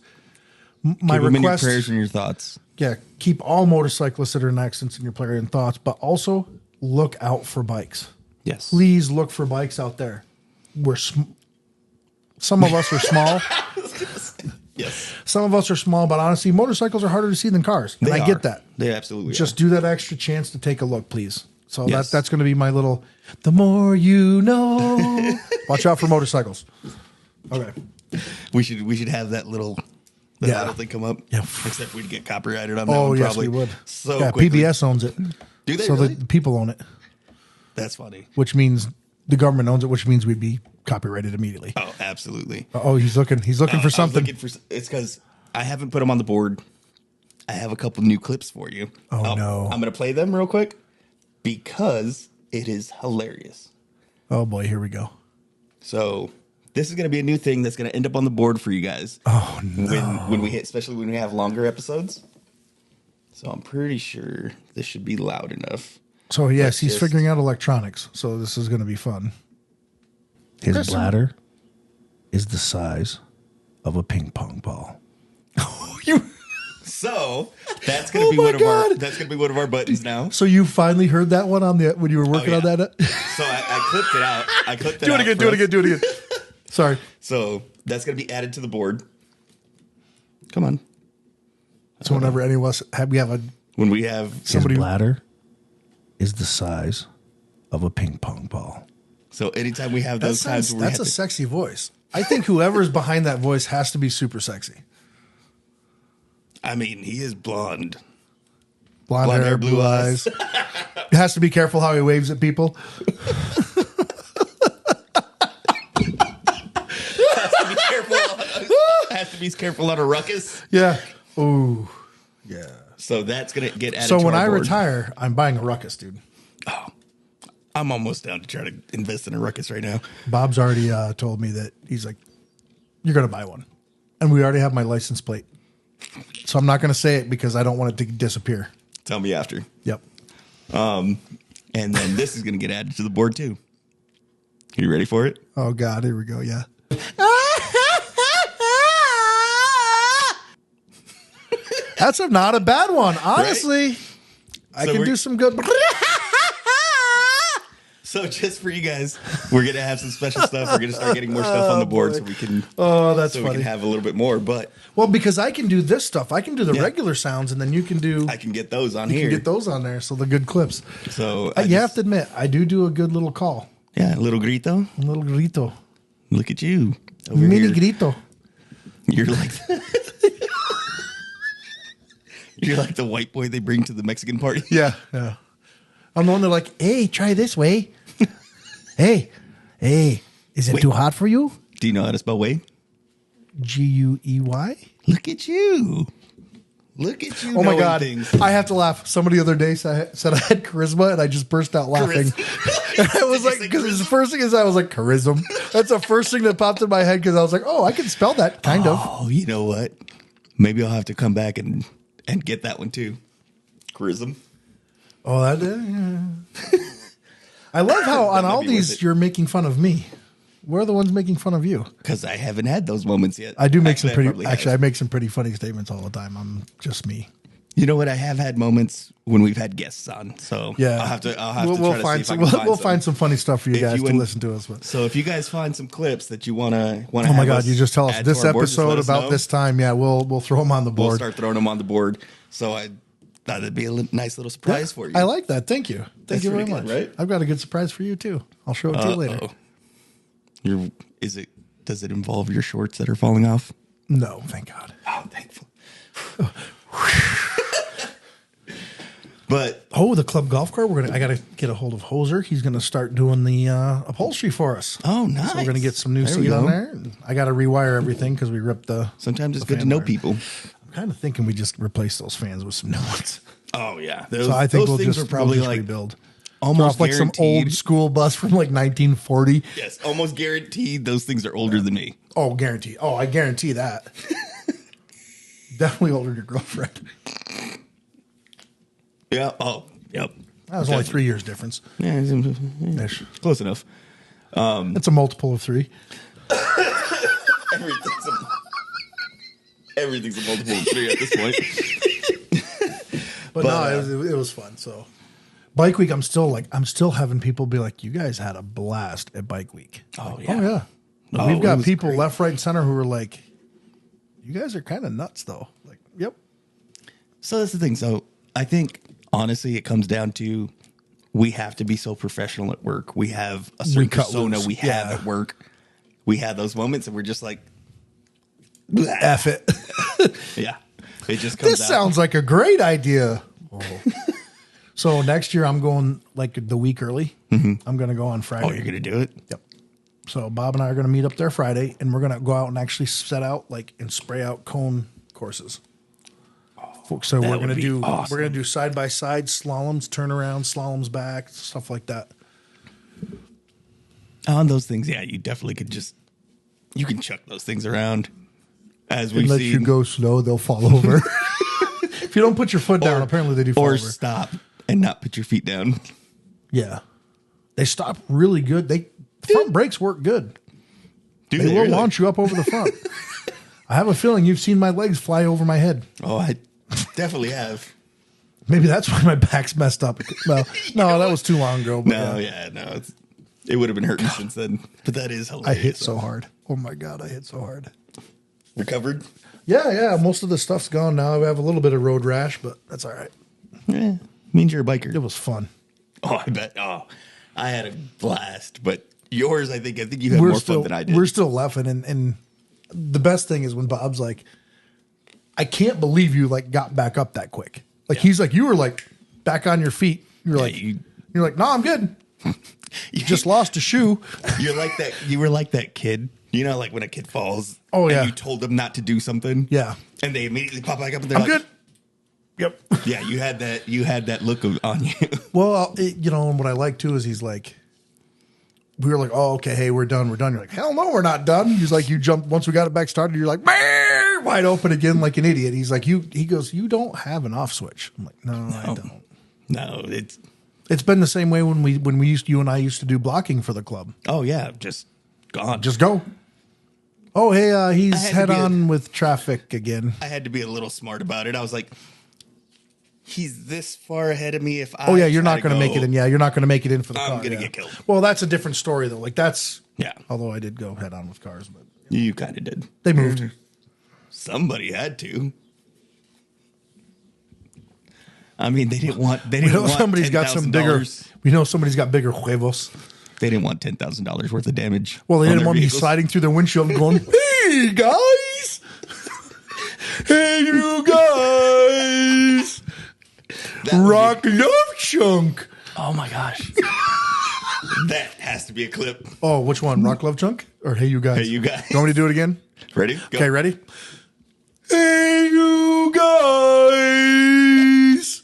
[SPEAKER 3] my
[SPEAKER 4] Keep him in your
[SPEAKER 3] request,
[SPEAKER 4] prayers and your thoughts.
[SPEAKER 3] yeah, keep all motorcyclists that are in accidents in your prayer and thoughts, but also look out for bikes.
[SPEAKER 4] Yes.
[SPEAKER 3] Please look for bikes out there. Some of us are small.
[SPEAKER 4] Yes.
[SPEAKER 3] Some of us are small, but honestly, motorcycles are harder to see than cars. And I get that.
[SPEAKER 4] They absolutely
[SPEAKER 3] Just do that extra chance to take a look, please. So
[SPEAKER 4] Yes.
[SPEAKER 3] that's going to be my little, the more you know. Watch out for motorcycles. Okay.
[SPEAKER 4] We should have that little thing come up.
[SPEAKER 3] Yeah.
[SPEAKER 4] Except we'd get copyrighted on that
[SPEAKER 3] Oh,
[SPEAKER 4] one
[SPEAKER 3] yes,
[SPEAKER 4] probably.
[SPEAKER 3] we would.
[SPEAKER 4] So
[SPEAKER 3] yeah,
[SPEAKER 4] quickly.
[SPEAKER 3] PBS owns it.
[SPEAKER 4] Do they
[SPEAKER 3] So
[SPEAKER 4] really?
[SPEAKER 3] the people own it,
[SPEAKER 4] That's funny.
[SPEAKER 3] which means the government owns it, which means we'd be copyrighted immediately.
[SPEAKER 4] Oh, absolutely.
[SPEAKER 3] Oh, he's looking for something.
[SPEAKER 4] It's because I haven't put them on the board. I have a couple new clips for you.
[SPEAKER 3] Oh, no.
[SPEAKER 4] I'm going to play them real quick because it is hilarious.
[SPEAKER 3] Oh boy, here we go.
[SPEAKER 4] So this is going to be a new thing that's going to end up on the board for you guys.
[SPEAKER 3] Oh no.
[SPEAKER 4] When we hit, especially when we have longer episodes. So I'm pretty sure this should be loud enough.
[SPEAKER 3] So yes, he's
[SPEAKER 4] just-
[SPEAKER 3] figuring out electronics. So this is going to be fun. His bladder is the size of a ping pong ball.
[SPEAKER 4] So that's gonna be one of our buttons now.
[SPEAKER 5] So you finally heard that one on the when you were working on that?
[SPEAKER 4] So I clipped it out.
[SPEAKER 5] Do it again. Sorry.
[SPEAKER 4] So that's gonna be added to the board. Come on.
[SPEAKER 5] So whenever any of us
[SPEAKER 4] when we have
[SPEAKER 5] somebody bladder is the size of a ping pong ball.
[SPEAKER 4] So anytime we have those times where
[SPEAKER 5] that's a sexy voice. I think whoever is behind that voice has to be super sexy.
[SPEAKER 4] I mean, he is blonde.
[SPEAKER 5] Blonde hair, blue eyes. He has to be careful how he waves at people.
[SPEAKER 4] Has to be careful on a ruckus.
[SPEAKER 5] Yeah. Ooh. Yeah.
[SPEAKER 4] So that's gonna get added.
[SPEAKER 5] So
[SPEAKER 4] to
[SPEAKER 5] when
[SPEAKER 4] our
[SPEAKER 5] I
[SPEAKER 4] board.
[SPEAKER 5] retire, I'm buying a ruckus, dude.
[SPEAKER 4] Oh, I'm almost down to try to invest in a ruckus right now.
[SPEAKER 5] Bob's already told me that he's like, you're going to buy one. And we already have my license plate. So I'm not going to say it because I don't want it to disappear.
[SPEAKER 4] Tell me after.
[SPEAKER 5] Yep.
[SPEAKER 4] And then this is going to get added to the board too. You ready for it?
[SPEAKER 5] Oh, God. Here we go. Yeah. That's not a bad one. Honestly, right? I can do some good.
[SPEAKER 4] So just for you guys, we're going to have some special stuff. We're going to start getting more stuff on the board so we can.
[SPEAKER 5] Oh, that's funny.
[SPEAKER 4] We can have a little bit more, but
[SPEAKER 5] well, because I can do this stuff. I can do the regular sounds, and then you can do.
[SPEAKER 4] I can get those on here.
[SPEAKER 5] You can get those on there, so the good clips.
[SPEAKER 4] So
[SPEAKER 5] you have to admit, I do a good little call.
[SPEAKER 4] Yeah, a little grito.
[SPEAKER 5] A little grito.
[SPEAKER 4] Look at you,
[SPEAKER 5] mini grito.
[SPEAKER 4] You're like. You're like the white boy they bring to the Mexican party.
[SPEAKER 5] Yeah, yeah. I'm the one they're like, hey, try this way. hey, is it too hot for you?
[SPEAKER 4] Do you know how to spell way?
[SPEAKER 5] Guey?
[SPEAKER 4] Look at you. Look at you.
[SPEAKER 5] Oh my God.
[SPEAKER 4] Things.
[SPEAKER 5] I have to laugh. Somebody the other day said I had charisma and I just burst out laughing. And I was like, because the first thing is I was like, charisma. That's the first thing that popped in my head because I was like, oh, I can spell that kind of.
[SPEAKER 4] Oh, you know what? Maybe I'll have to come back and get that one too. Charisma.
[SPEAKER 5] Oh, that is. I love how on all these you're making fun of me. We're the ones making fun of you.
[SPEAKER 4] Because I haven't had those moments yet.
[SPEAKER 5] I do make I make some pretty funny statements all the time. I'm just me.
[SPEAKER 4] You know what? I have had moments when we've had guests on. So
[SPEAKER 5] yeah,
[SPEAKER 4] I'll have to
[SPEAKER 5] we'll find some funny stuff for you guys to listen to us with.
[SPEAKER 4] So if you guys find some clips that you want to
[SPEAKER 5] oh my God, you just tell us this episode about this time. Yeah, we'll throw them on the board.
[SPEAKER 4] We'll start throwing them on the board. So I thought it'd be a nice little surprise for you.
[SPEAKER 5] I like that. Thank you. Thank you very much.
[SPEAKER 4] Right?
[SPEAKER 5] I've got a good surprise for you too. I'll show it to you later.
[SPEAKER 4] Does it involve your shorts that are falling off?
[SPEAKER 5] No, thank God.
[SPEAKER 4] Oh, thankful. But
[SPEAKER 5] the club golf cart. I got to get a hold of Hoser. He's going to start doing the upholstery for us.
[SPEAKER 4] Oh, nice.
[SPEAKER 5] So we're going to get some new seat on there. I got to rewire everything because we ripped the.
[SPEAKER 4] Sometimes it's good to know people.
[SPEAKER 5] I'm kind of thinking we just replace those fans with some new ones.
[SPEAKER 4] Oh yeah,
[SPEAKER 5] so I think we'll just probably like rebuild.
[SPEAKER 4] Almost
[SPEAKER 5] like some old school bus from like 1940.
[SPEAKER 4] Yes, almost guaranteed those things are older than me.
[SPEAKER 5] Oh, guaranteed. Oh, I guarantee that. Definitely older than your girlfriend.
[SPEAKER 4] Yeah. Oh, yep.
[SPEAKER 5] That was only 3 years difference.
[SPEAKER 4] Yeah, close enough.
[SPEAKER 5] It's a multiple of 3.
[SPEAKER 4] Everything's a multiple of 3 at this point.
[SPEAKER 5] But no, it was fun. So, Bike Week, I'm still having people be like, "You guys had a blast at Bike Week."
[SPEAKER 4] Oh yeah,
[SPEAKER 5] oh yeah. Oh, we've got people left, right, and center who are like, "You guys are kind of nuts, though." Like, yep.
[SPEAKER 4] So that's the thing. So I think honestly, it comes down to we have to be so professional at work. We have a certain persona we have at work. We have those moments, and we're just like,
[SPEAKER 5] "F it."
[SPEAKER 4] Yeah. It just comes
[SPEAKER 5] This sounds like a great idea. Oh. So next year I'm going like the week early. Mm-hmm. I'm going to go on Friday.
[SPEAKER 4] Oh, you're going to do it?
[SPEAKER 5] Yep. So Bob and I are going to meet up there Friday, and we're going to go out and actually set out and spray out cone courses. Oh, so we're going to do side by side slaloms, turnaround slaloms back, stuff like that.
[SPEAKER 4] On those things, yeah, you definitely could you can chuck those things around. As we
[SPEAKER 5] let you go slow, they'll fall over. If you don't put your foot down, apparently they do fall over. Or
[SPEAKER 4] stop and not put your feet down.
[SPEAKER 5] Yeah. They stop really good. The front brakes work good. They will launch you up over the front. I have a feeling you've seen my legs fly over my head.
[SPEAKER 4] Oh, definitely have.
[SPEAKER 5] Maybe that's why my back's messed up. Well, no, that was too long ago. But
[SPEAKER 4] No. It would have been hurting since then. But that is hilarious.
[SPEAKER 5] I hit so hard. Oh my God, I hit so hard.
[SPEAKER 4] Recovered?
[SPEAKER 5] Yeah. Most of the stuff's gone now. I have a little bit of road rash, but that's all right.
[SPEAKER 4] Yeah, means you're a biker.
[SPEAKER 5] It was fun.
[SPEAKER 4] Oh, I bet. Oh, I had a blast. But yours, I think you had more fun than I did.
[SPEAKER 5] We're still laughing, and the best thing is when Bob's like, "I can't believe you like got back up that quick." Like he's like, "You were like back on your feet." You're like, "You're like, no, I'm good." You just lost a shoe.
[SPEAKER 4] You're like that. You were like that kid. You know, like when a kid falls.
[SPEAKER 5] Oh yeah.
[SPEAKER 4] And you told them not to do something.
[SPEAKER 5] Yeah.
[SPEAKER 4] And they immediately pop back up and they're
[SPEAKER 5] I'm
[SPEAKER 4] like,
[SPEAKER 5] good. Yep.
[SPEAKER 4] Yeah, you had that. You had that look on you.
[SPEAKER 5] Well, and what I like too is he's like, we were like, oh, okay, hey, we're done. You're like, hell no, we're not done. He's like, you jumped once we got it back started. You're like, wide open again like an idiot. He's like, he goes, you don't have an off switch. I'm like, no, I don't.
[SPEAKER 4] No,
[SPEAKER 5] it's been the same way when you and I used to do blocking for the club.
[SPEAKER 4] Oh yeah, just gone.
[SPEAKER 5] Just go. Oh hey, he's head on with traffic again.
[SPEAKER 4] I had to be a little smart about it. I was like, he's this far ahead of me. If I
[SPEAKER 5] you're not going to make it in. Yeah, you're not going to make it in for the car.
[SPEAKER 4] I'm going to get killed.
[SPEAKER 5] Well, that's a different story though. Like that's
[SPEAKER 4] yeah.
[SPEAKER 5] Although I did go head on with cars, but
[SPEAKER 4] you kind of did.
[SPEAKER 5] They moved.
[SPEAKER 4] Somebody had to. I mean, they didn't want.
[SPEAKER 5] Somebody's got some bigger. We know somebody's got bigger huevos.
[SPEAKER 4] They didn't want $10,000 worth of damage.
[SPEAKER 5] Well, they didn't want me sliding through their windshield and going, "Hey guys, hey you guys, rock love chunk."
[SPEAKER 4] Oh my gosh, that has to be a clip.
[SPEAKER 5] Oh, which one? Rock love chunk or hey you guys?
[SPEAKER 4] Hey you guys.
[SPEAKER 5] You want me to do it again?
[SPEAKER 4] Ready? Go.
[SPEAKER 5] Okay, ready? Hey you guys.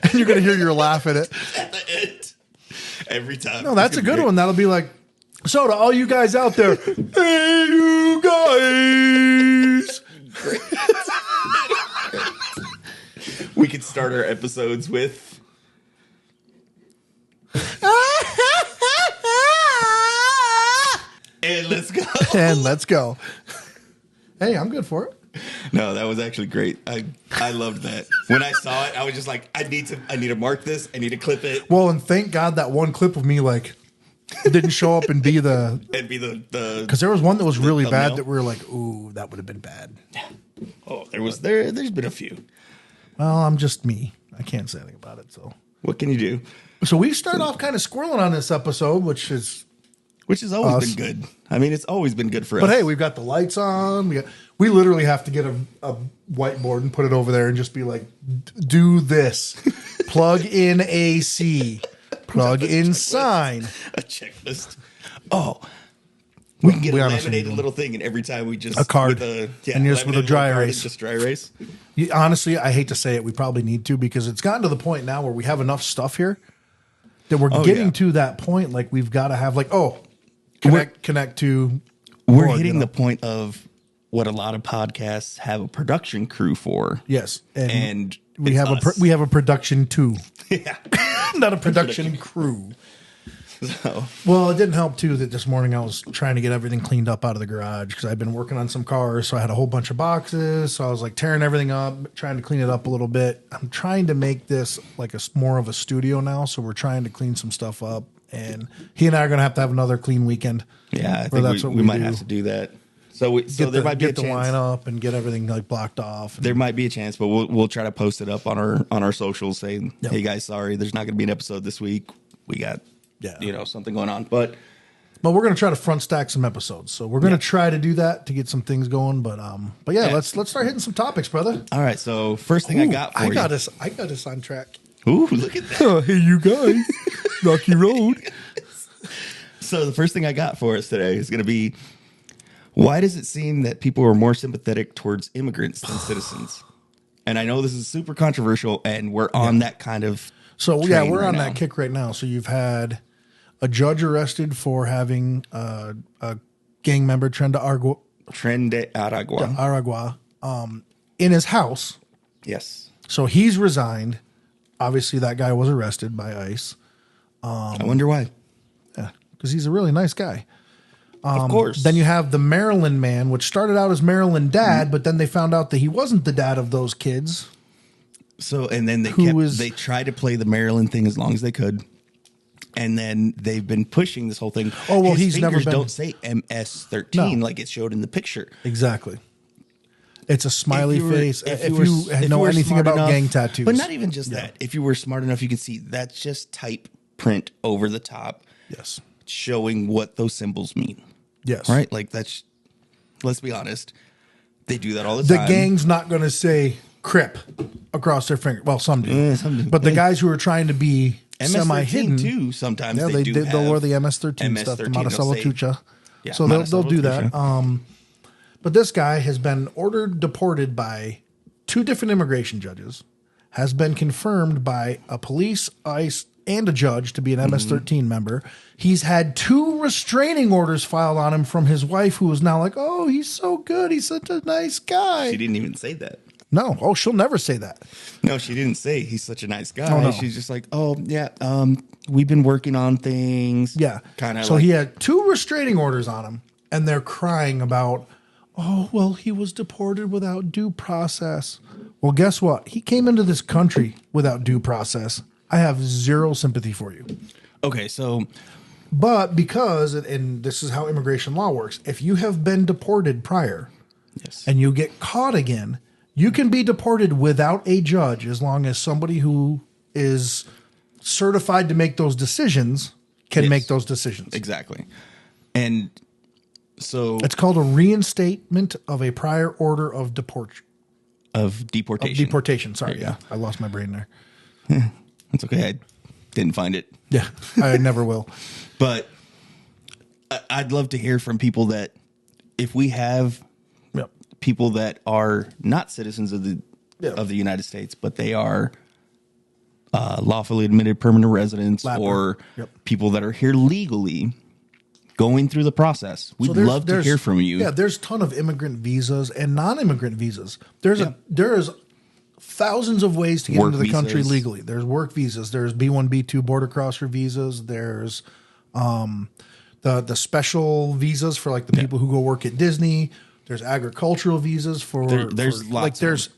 [SPEAKER 5] And you're gonna hear your laugh at it.
[SPEAKER 4] Every time.
[SPEAKER 5] No, that's a good one. That'll be like, so to all you guys out there, hey you guys.
[SPEAKER 4] Great. We could start our episodes with and let's go.
[SPEAKER 5] And let's go. Hey, I'm good for it.
[SPEAKER 4] No, that was actually great. I loved that. When I saw it, I was just like, I need to mark this. I need to clip it.
[SPEAKER 5] Well, and thank God that one clip of me like didn't show up and be the because there was one that was really bad that we were like, ooh, that would have been bad.
[SPEAKER 4] Oh, there's been a few.
[SPEAKER 5] Well, I'm just me. I can't say anything about it. So
[SPEAKER 4] what can you do?
[SPEAKER 5] So we start off kind of squirreling on this episode, which has
[SPEAKER 4] always been good. I mean, it's always been good for us.
[SPEAKER 5] But hey, we've got the lights on. We literally have to get a whiteboard and put it over there and just be like, do this. Plug in AC. Plug in sign.
[SPEAKER 4] A checklist. Oh, we can get a laminated little thing, and every time we just
[SPEAKER 5] a card and just with a dry erase.
[SPEAKER 4] Just dry erase.
[SPEAKER 5] Honestly, I hate to say it, we probably need to because it's gotten to the point now where we have enough stuff here that we're getting to that point. Like we've got to have connect to.
[SPEAKER 4] We're hitting the point of what a lot of podcasts have a production crew for.
[SPEAKER 5] Yes,
[SPEAKER 4] and
[SPEAKER 5] we have a production too.
[SPEAKER 4] Yeah,
[SPEAKER 5] not a production crew.
[SPEAKER 4] So.
[SPEAKER 5] Well, it didn't help too that this morning I was trying to get everything cleaned up out of the garage because I've been working on some cars, so I had a whole bunch of boxes. So I was like tearing everything up, trying to clean it up a little bit. I'm trying to make this like more of a studio now, so we're trying to clean some stuff up. And he and I are going to have another clean weekend.
[SPEAKER 4] Yeah, I think we might have to do that. So there might be a chance.
[SPEAKER 5] Get the line up and get everything like blocked off.
[SPEAKER 4] There might be a chance, but we'll try to post it up on our socials saying, "Hey guys, sorry, there's not going to be an episode this week. We got something going on." But
[SPEAKER 5] we're going to try to front stack some episodes. So we're going to try to do that to get some things going. But let's start hitting some topics, brother.
[SPEAKER 4] All right. So first thing I got for you.
[SPEAKER 5] I got us on track.
[SPEAKER 4] Ooh, look at that.
[SPEAKER 5] Hey, you guys. Rocky Road.
[SPEAKER 4] So the first thing I got for us today is going to be, why does it seem that people are more sympathetic towards immigrants than citizens? And I know this is super controversial, and we're on that kind of
[SPEAKER 5] we're on that kick right now. So you've had a judge arrested for having a gang member, Tren de Aragua, in his house.
[SPEAKER 4] Yes.
[SPEAKER 5] So he's resigned. Obviously, that guy was arrested by ICE.
[SPEAKER 4] I wonder why.
[SPEAKER 5] Yeah, because he's a really nice guy.
[SPEAKER 4] Of course.
[SPEAKER 5] Then you have the Maryland man, which started out as Maryland dad, but then they found out that he wasn't the dad of those kids.
[SPEAKER 4] So, and then
[SPEAKER 5] Who
[SPEAKER 4] they tried to play the Maryland thing as long as they could. And then they've been pushing this whole thing.
[SPEAKER 5] Oh, well,
[SPEAKER 4] His
[SPEAKER 5] he's never
[SPEAKER 4] fingers
[SPEAKER 5] been-
[SPEAKER 4] don't say MS-13
[SPEAKER 5] No.
[SPEAKER 4] like it showed in the picture.
[SPEAKER 5] Exactly. It's a smiley
[SPEAKER 4] If you were-
[SPEAKER 5] face.
[SPEAKER 4] if
[SPEAKER 5] If
[SPEAKER 4] you
[SPEAKER 5] you,
[SPEAKER 4] were- if
[SPEAKER 5] know
[SPEAKER 4] you were
[SPEAKER 5] anything
[SPEAKER 4] smart
[SPEAKER 5] about
[SPEAKER 4] enough-
[SPEAKER 5] gang tattoos.
[SPEAKER 4] But not even just that. If you were smart enough, you could see that's just type print over the top
[SPEAKER 5] Yes.
[SPEAKER 4] showing what those symbols mean.
[SPEAKER 5] Yes.
[SPEAKER 4] Right? Like that's, let's be honest. They do that all the
[SPEAKER 5] The
[SPEAKER 4] time.
[SPEAKER 5] gang's not going to say Crip across their finger. Well, some do.
[SPEAKER 4] Yeah, some do.
[SPEAKER 5] But the
[SPEAKER 4] Yeah.
[SPEAKER 5] guys who are trying to be
[SPEAKER 4] MS-13
[SPEAKER 5] semi-hidden,
[SPEAKER 4] too, sometimes
[SPEAKER 5] yeah,
[SPEAKER 4] they do have
[SPEAKER 5] they'll wear the MS-13 stuff, the
[SPEAKER 4] MS-13, they'll say-
[SPEAKER 5] Monticello
[SPEAKER 4] Yeah,
[SPEAKER 5] So they'll do
[SPEAKER 4] Monticello
[SPEAKER 5] that. But this guy has been ordered deported by 2 different immigration judges, has been confirmed by a police, ICE, and a judge to be an MS-13 member. He's had 2 restraining orders filed on him from his wife, who is now like, oh, he's so good. He's such a nice guy.
[SPEAKER 4] She didn't even say that.
[SPEAKER 5] No. Oh, she'll never say that.
[SPEAKER 4] No, she didn't say he's such a nice guy.
[SPEAKER 5] Oh, no.
[SPEAKER 4] She's just like, oh yeah, we've been working on things.
[SPEAKER 5] Yeah.
[SPEAKER 4] kind of.
[SPEAKER 5] So
[SPEAKER 4] like,
[SPEAKER 5] he had 2 restraining orders on him, and they're crying about, oh, well, he was deported without due process. Well, guess what? He came into this country without due process. I have 0 sympathy for you.
[SPEAKER 4] Okay, so
[SPEAKER 5] But because, and this is how immigration law works, if you have been deported prior
[SPEAKER 4] yes,
[SPEAKER 5] and you get caught again, you can be deported without a judge as long as somebody who is certified to make those decisions can
[SPEAKER 4] Yes.
[SPEAKER 5] make those decisions.
[SPEAKER 4] exactly, and so
[SPEAKER 5] It's called a reinstatement of a prior order of deportation.
[SPEAKER 4] of deportation.
[SPEAKER 5] Deportation. Sorry,
[SPEAKER 4] There you
[SPEAKER 5] yeah, I lost my brain there.
[SPEAKER 4] That's okay. I didn't find it,
[SPEAKER 5] Yeah, I never will.
[SPEAKER 4] but I'd love to hear from people that if we have
[SPEAKER 5] Yep.
[SPEAKER 4] people that are not citizens of the United States, but they are lawfully admitted permanent residents
[SPEAKER 5] LAPR.
[SPEAKER 4] or
[SPEAKER 5] Yep.
[SPEAKER 4] people that are here legally going through the process. We'd
[SPEAKER 5] So
[SPEAKER 4] love to hear from you.
[SPEAKER 5] Yeah, there's a ton of immigrant visas and non-immigrant visas. There's thousands of ways to get
[SPEAKER 4] Work
[SPEAKER 5] into the country
[SPEAKER 4] visas.
[SPEAKER 5] legally. There's work visas. There's B1, B2 border crosser visas. There's the special visas for like the people who go work at Disney. There's agricultural visas for
[SPEAKER 4] There's
[SPEAKER 5] for,
[SPEAKER 4] lots
[SPEAKER 5] like
[SPEAKER 4] of
[SPEAKER 5] there's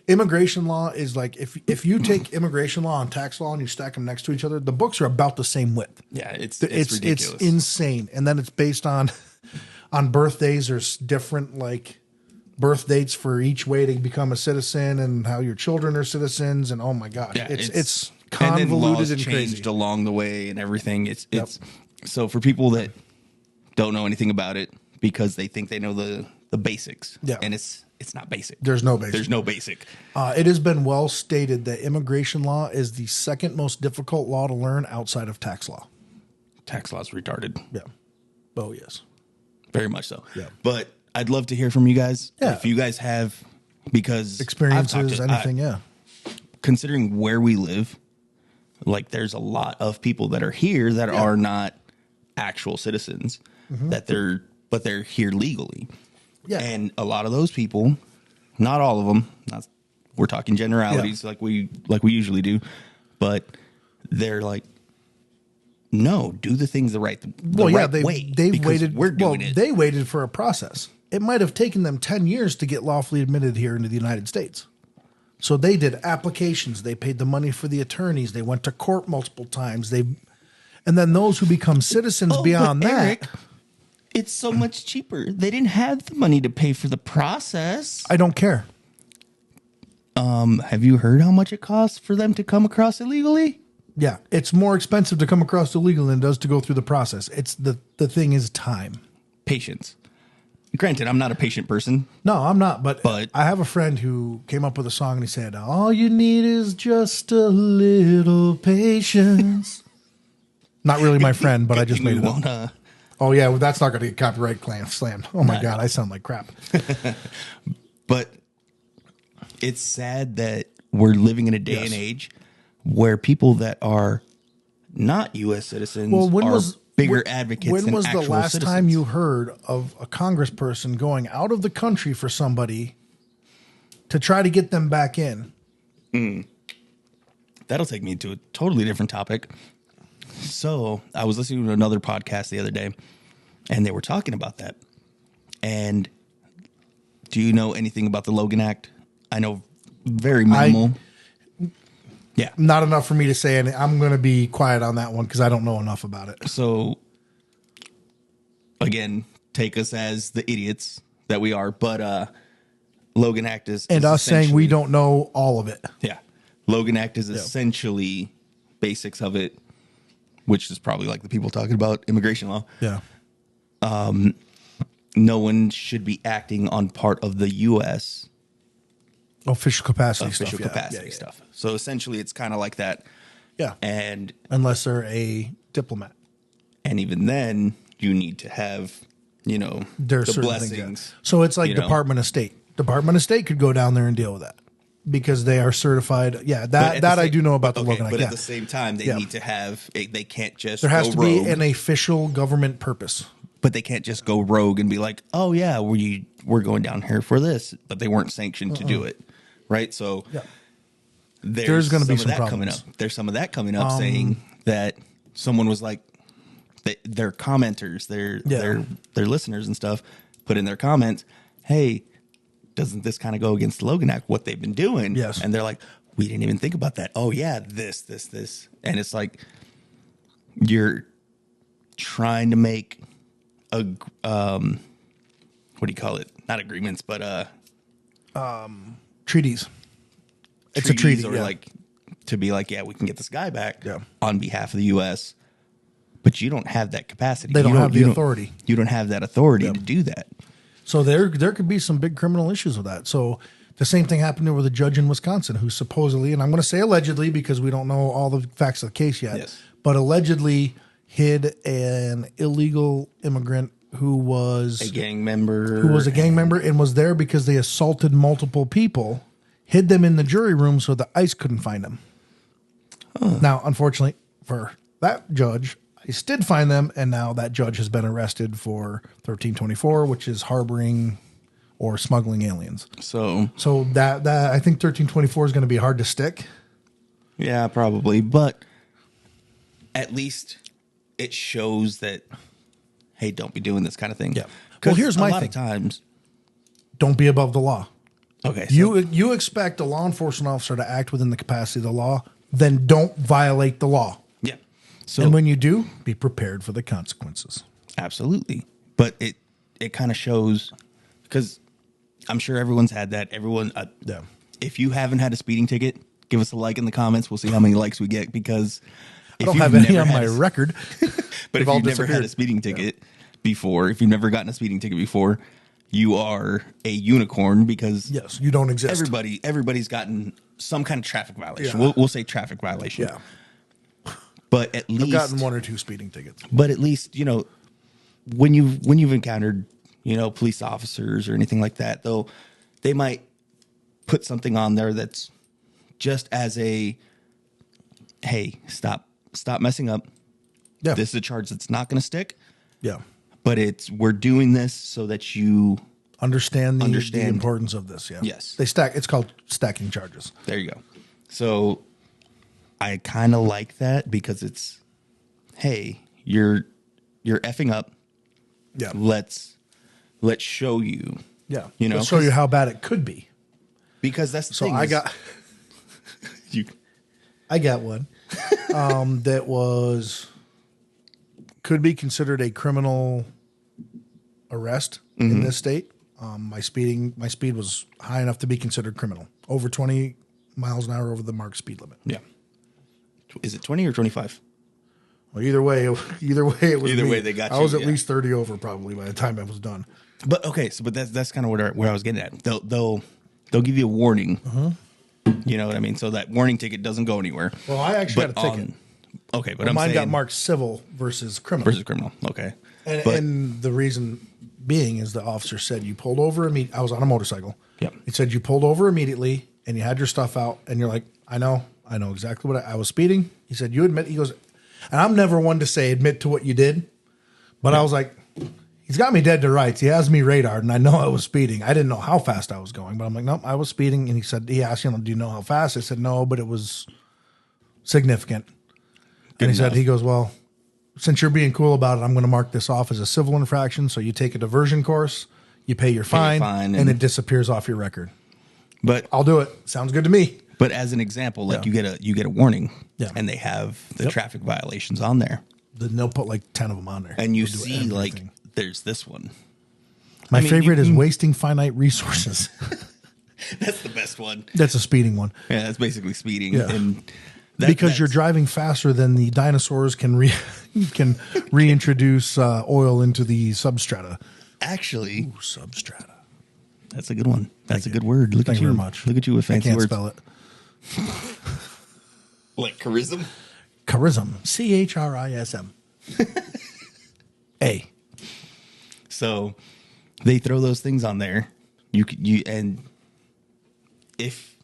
[SPEAKER 5] immigration law is like if you take immigration law and tax law and you stack them next to each other, the books are about the same width.
[SPEAKER 4] Yeah, it's
[SPEAKER 5] It's
[SPEAKER 4] ridiculous.
[SPEAKER 5] insane, and then it's based on birthdays. There's different like birth dates for each way to become a citizen, and how your children are citizens. And oh my gosh,
[SPEAKER 4] Yeah,
[SPEAKER 5] it's
[SPEAKER 4] and then
[SPEAKER 5] convoluted
[SPEAKER 4] laws
[SPEAKER 5] and
[SPEAKER 4] changed
[SPEAKER 5] crazy.
[SPEAKER 4] along the way and everything. It's so for people that don't know anything about it because they think they know the basics.
[SPEAKER 5] Yeah.
[SPEAKER 4] And it's not basic.
[SPEAKER 5] There's no basic.
[SPEAKER 4] There's no basic.
[SPEAKER 5] It has been well stated that immigration law is the second most difficult law to learn outside of tax law.
[SPEAKER 4] Tax law's retarded.
[SPEAKER 5] Yeah. Oh yes.
[SPEAKER 4] Very much so.
[SPEAKER 5] Yeah.
[SPEAKER 4] But I'd love to hear from you guys.
[SPEAKER 5] Yeah.
[SPEAKER 4] If you guys have because
[SPEAKER 5] Experiences,
[SPEAKER 4] I've talked to-
[SPEAKER 5] anything. Yeah.
[SPEAKER 4] considering where we live, like there's a lot of people that are here that are not actual citizens that they're here legally.
[SPEAKER 5] Yeah.
[SPEAKER 4] And a lot of those people, not all of them, we're talking generalities like we usually do, but they're like, no, do the things the right way.
[SPEAKER 5] They've
[SPEAKER 4] because
[SPEAKER 5] waited.
[SPEAKER 4] We're doing it.
[SPEAKER 5] They waited for a process. It might have taken them 10 years to get lawfully admitted here into the United States. So they did applications. They paid the money for the attorneys. They went to court multiple times. And then those who become citizens beyond
[SPEAKER 4] but
[SPEAKER 5] that.
[SPEAKER 4] Eric, it's so much cheaper. They didn't have the money to pay for the process.
[SPEAKER 5] I don't care.
[SPEAKER 4] Have you heard how much it costs for them to come across illegally?
[SPEAKER 5] Yeah, it's more expensive to come across illegal than it does to go through the process. It's the thing is time.
[SPEAKER 4] Patience. Granted, I'm not a patient person.
[SPEAKER 5] No, I'm not. But
[SPEAKER 4] But-
[SPEAKER 5] I have a friend who came up with a song and he said, "All you need is just a little patience." Not really my friend, but I just made it up. Oh yeah, well, that's not going to get copyright slammed. Oh my god, I sound like crap.
[SPEAKER 4] But it's sad that we're living in a day and age where people that are not U.S. citizens are bigger advocates
[SPEAKER 5] When
[SPEAKER 4] than
[SPEAKER 5] was the
[SPEAKER 4] actual
[SPEAKER 5] last
[SPEAKER 4] citizens.
[SPEAKER 5] time you heard of a congressperson going out of the country for somebody to try to get them back in?
[SPEAKER 4] That'll take me to a totally different topic. So I was listening to another podcast the other day, and they were talking about that. And do you know anything about the Logan Act? I know very minimal. Yeah.
[SPEAKER 5] Not enough for me to say, and I'm going to be quiet on that one because I don't know enough about it.
[SPEAKER 4] So, again, take us as the idiots that we are, but Logan Act is
[SPEAKER 5] us saying we don't know all of it.
[SPEAKER 4] Yeah. Logan Act is essentially basics of it, which is probably like the people talking about immigration law.
[SPEAKER 5] Yeah.
[SPEAKER 4] No one should be acting on part of the U.S.
[SPEAKER 5] Official capacity
[SPEAKER 4] stuff. So essentially, it's kind of like that.
[SPEAKER 5] Yeah.
[SPEAKER 4] And
[SPEAKER 5] unless they're a diplomat.
[SPEAKER 4] And even then, you need to have, the blessings.
[SPEAKER 5] Things, So it's like Department of State. Department of State could go down there and deal with that because they are certified. Yeah, I do know about the Logan Act.
[SPEAKER 4] But at the same time, they need to have, they can't just
[SPEAKER 5] There has
[SPEAKER 4] go
[SPEAKER 5] to
[SPEAKER 4] rogue.
[SPEAKER 5] be an official government purpose.
[SPEAKER 4] But they can't just go rogue and be like, oh, yeah, we're going down here for this. But they weren't sanctioned to do it. Right? So there's going to be some problems coming up. There's some of that coming up saying that someone was like, their commenters, their listeners and stuff, put in their comments, hey, doesn't this kind of go against the Logan Act, what they've been doing?
[SPEAKER 5] Yes.
[SPEAKER 4] And they're like, we didn't even think about that. Oh, yeah, this. And it's like you're trying to make a what do you call it? Not agreements, but
[SPEAKER 5] treaties. It's a treaty,
[SPEAKER 4] or like to be like, yeah, we can get this guy back
[SPEAKER 5] Yeah.
[SPEAKER 4] on behalf of the U.S. But you don't have that capacity.
[SPEAKER 5] They don't have the authority.
[SPEAKER 4] You don't have that authority to do that.
[SPEAKER 5] So there could be some big criminal issues with that. So the same thing happened with a judge in Wisconsin who supposedly, and I'm going to say allegedly because we don't know all the facts of the case yet, but allegedly hid an illegal immigrant who was
[SPEAKER 4] a gang member.
[SPEAKER 5] And was there because they assaulted multiple people, hid them in the jury room so the ICE couldn't find them. Now, unfortunately for that judge, ICE did find them, and now that judge has been arrested for 1324, which is harboring or smuggling aliens.
[SPEAKER 4] So
[SPEAKER 5] that I think 1324 is going to be hard to stick.
[SPEAKER 4] Yeah, probably, but at least it shows that, hey, don't be doing this kind of thing.
[SPEAKER 5] Yeah. Well, here's my thing.
[SPEAKER 4] A lot of times,
[SPEAKER 5] don't be above the law.
[SPEAKER 4] Okay.
[SPEAKER 5] So you expect a law enforcement officer to act within the capacity of the law, then don't violate the law.
[SPEAKER 4] Yeah. So,
[SPEAKER 5] and when you do, be prepared for the consequences.
[SPEAKER 4] Absolutely. But it kind of shows, because I'm sure everyone's had that. If you haven't had a speeding ticket, give us a like in the comments. We'll see how many likes we get, because
[SPEAKER 5] I don't have any on my record.
[SPEAKER 4] But if you've never had a speeding ticket before, if you've never gotten a speeding ticket before, you are a unicorn, because
[SPEAKER 5] yes, you don't exist.
[SPEAKER 4] Everybody's gotten some kind of traffic violation.
[SPEAKER 5] Yeah.
[SPEAKER 4] We'll say traffic violation.
[SPEAKER 5] Yeah.
[SPEAKER 4] But at least
[SPEAKER 5] I've gotten 1 or 2 speeding tickets.
[SPEAKER 4] But at least, when you've encountered, police officers or anything like that, though, they might put something on there that's just as a, hey, stop messing up.
[SPEAKER 5] Yeah.
[SPEAKER 4] This is a charge that's not going to stick.
[SPEAKER 5] Yeah.
[SPEAKER 4] But we're doing this so that you
[SPEAKER 5] understand the importance of this. Yeah.
[SPEAKER 4] Yes.
[SPEAKER 5] It's called stacking charges.
[SPEAKER 4] There you go. So I kind of like that, because it's, hey, you're effing up.
[SPEAKER 5] Yeah.
[SPEAKER 4] Let's show you.
[SPEAKER 5] Yeah. Let's show you how bad it could be.
[SPEAKER 4] Because that's the thing.
[SPEAKER 5] I got one that could be considered a criminal arrest in this state. My speed was high enough to be considered criminal. Over 20 miles an hour over the marked speed limit.
[SPEAKER 4] Yeah. Is it 20 or 25?
[SPEAKER 5] Well, either way, it was.
[SPEAKER 4] Either way, they got you.
[SPEAKER 5] I was at least 30 over probably by the time I was done.
[SPEAKER 4] But okay, but that's kind of where I was getting at. They'll give you a warning. You know what I mean? So that warning ticket doesn't go anywhere.
[SPEAKER 5] Well, I actually got a ticket.
[SPEAKER 4] Okay, but
[SPEAKER 5] mine got marked civil versus criminal.
[SPEAKER 4] Okay.
[SPEAKER 5] And the reason being is the officer said you pulled over immediately. I was on a motorcycle.
[SPEAKER 4] Yep.
[SPEAKER 5] He said you pulled over immediately and you had your stuff out, and you're like, I know exactly what I was speeding. He said, you admit. He goes, and I'm never one to say admit to what you did, but I was like, he's got me dead to rights. He has me radared, and I know I was speeding. I didn't know how fast I was going, but I'm like, nope, I was speeding. And he asked, do you know how fast? I said, no, but it was significant. And he goes, well, since you're being cool about it, I'm going to mark this off as a civil infraction. So you take a diversion course, you pay your fine, and it disappears off your record.
[SPEAKER 4] But
[SPEAKER 5] I'll do it. Sounds good to me.
[SPEAKER 4] But as an example, like you get a warning, and they have the traffic violations on there.
[SPEAKER 5] Then they'll put like 10 of them on there.
[SPEAKER 4] And you see like there's this one.
[SPEAKER 5] My favorite is wasting finite resources.
[SPEAKER 4] That's the best one.
[SPEAKER 5] That's a speeding one.
[SPEAKER 4] Yeah, that's basically speeding.
[SPEAKER 5] Yeah.
[SPEAKER 4] And
[SPEAKER 5] because you're driving faster than the dinosaurs can reintroduce oil into the substrata.
[SPEAKER 4] Actually,
[SPEAKER 5] substrata.
[SPEAKER 4] That's a good one. That's a good word. Look at you.
[SPEAKER 5] Very much.
[SPEAKER 4] Look at you with fancy words.
[SPEAKER 5] I can't spell it.
[SPEAKER 4] Like charism?
[SPEAKER 5] Charism. CHRISM. A.
[SPEAKER 4] So they throw those things on there. And if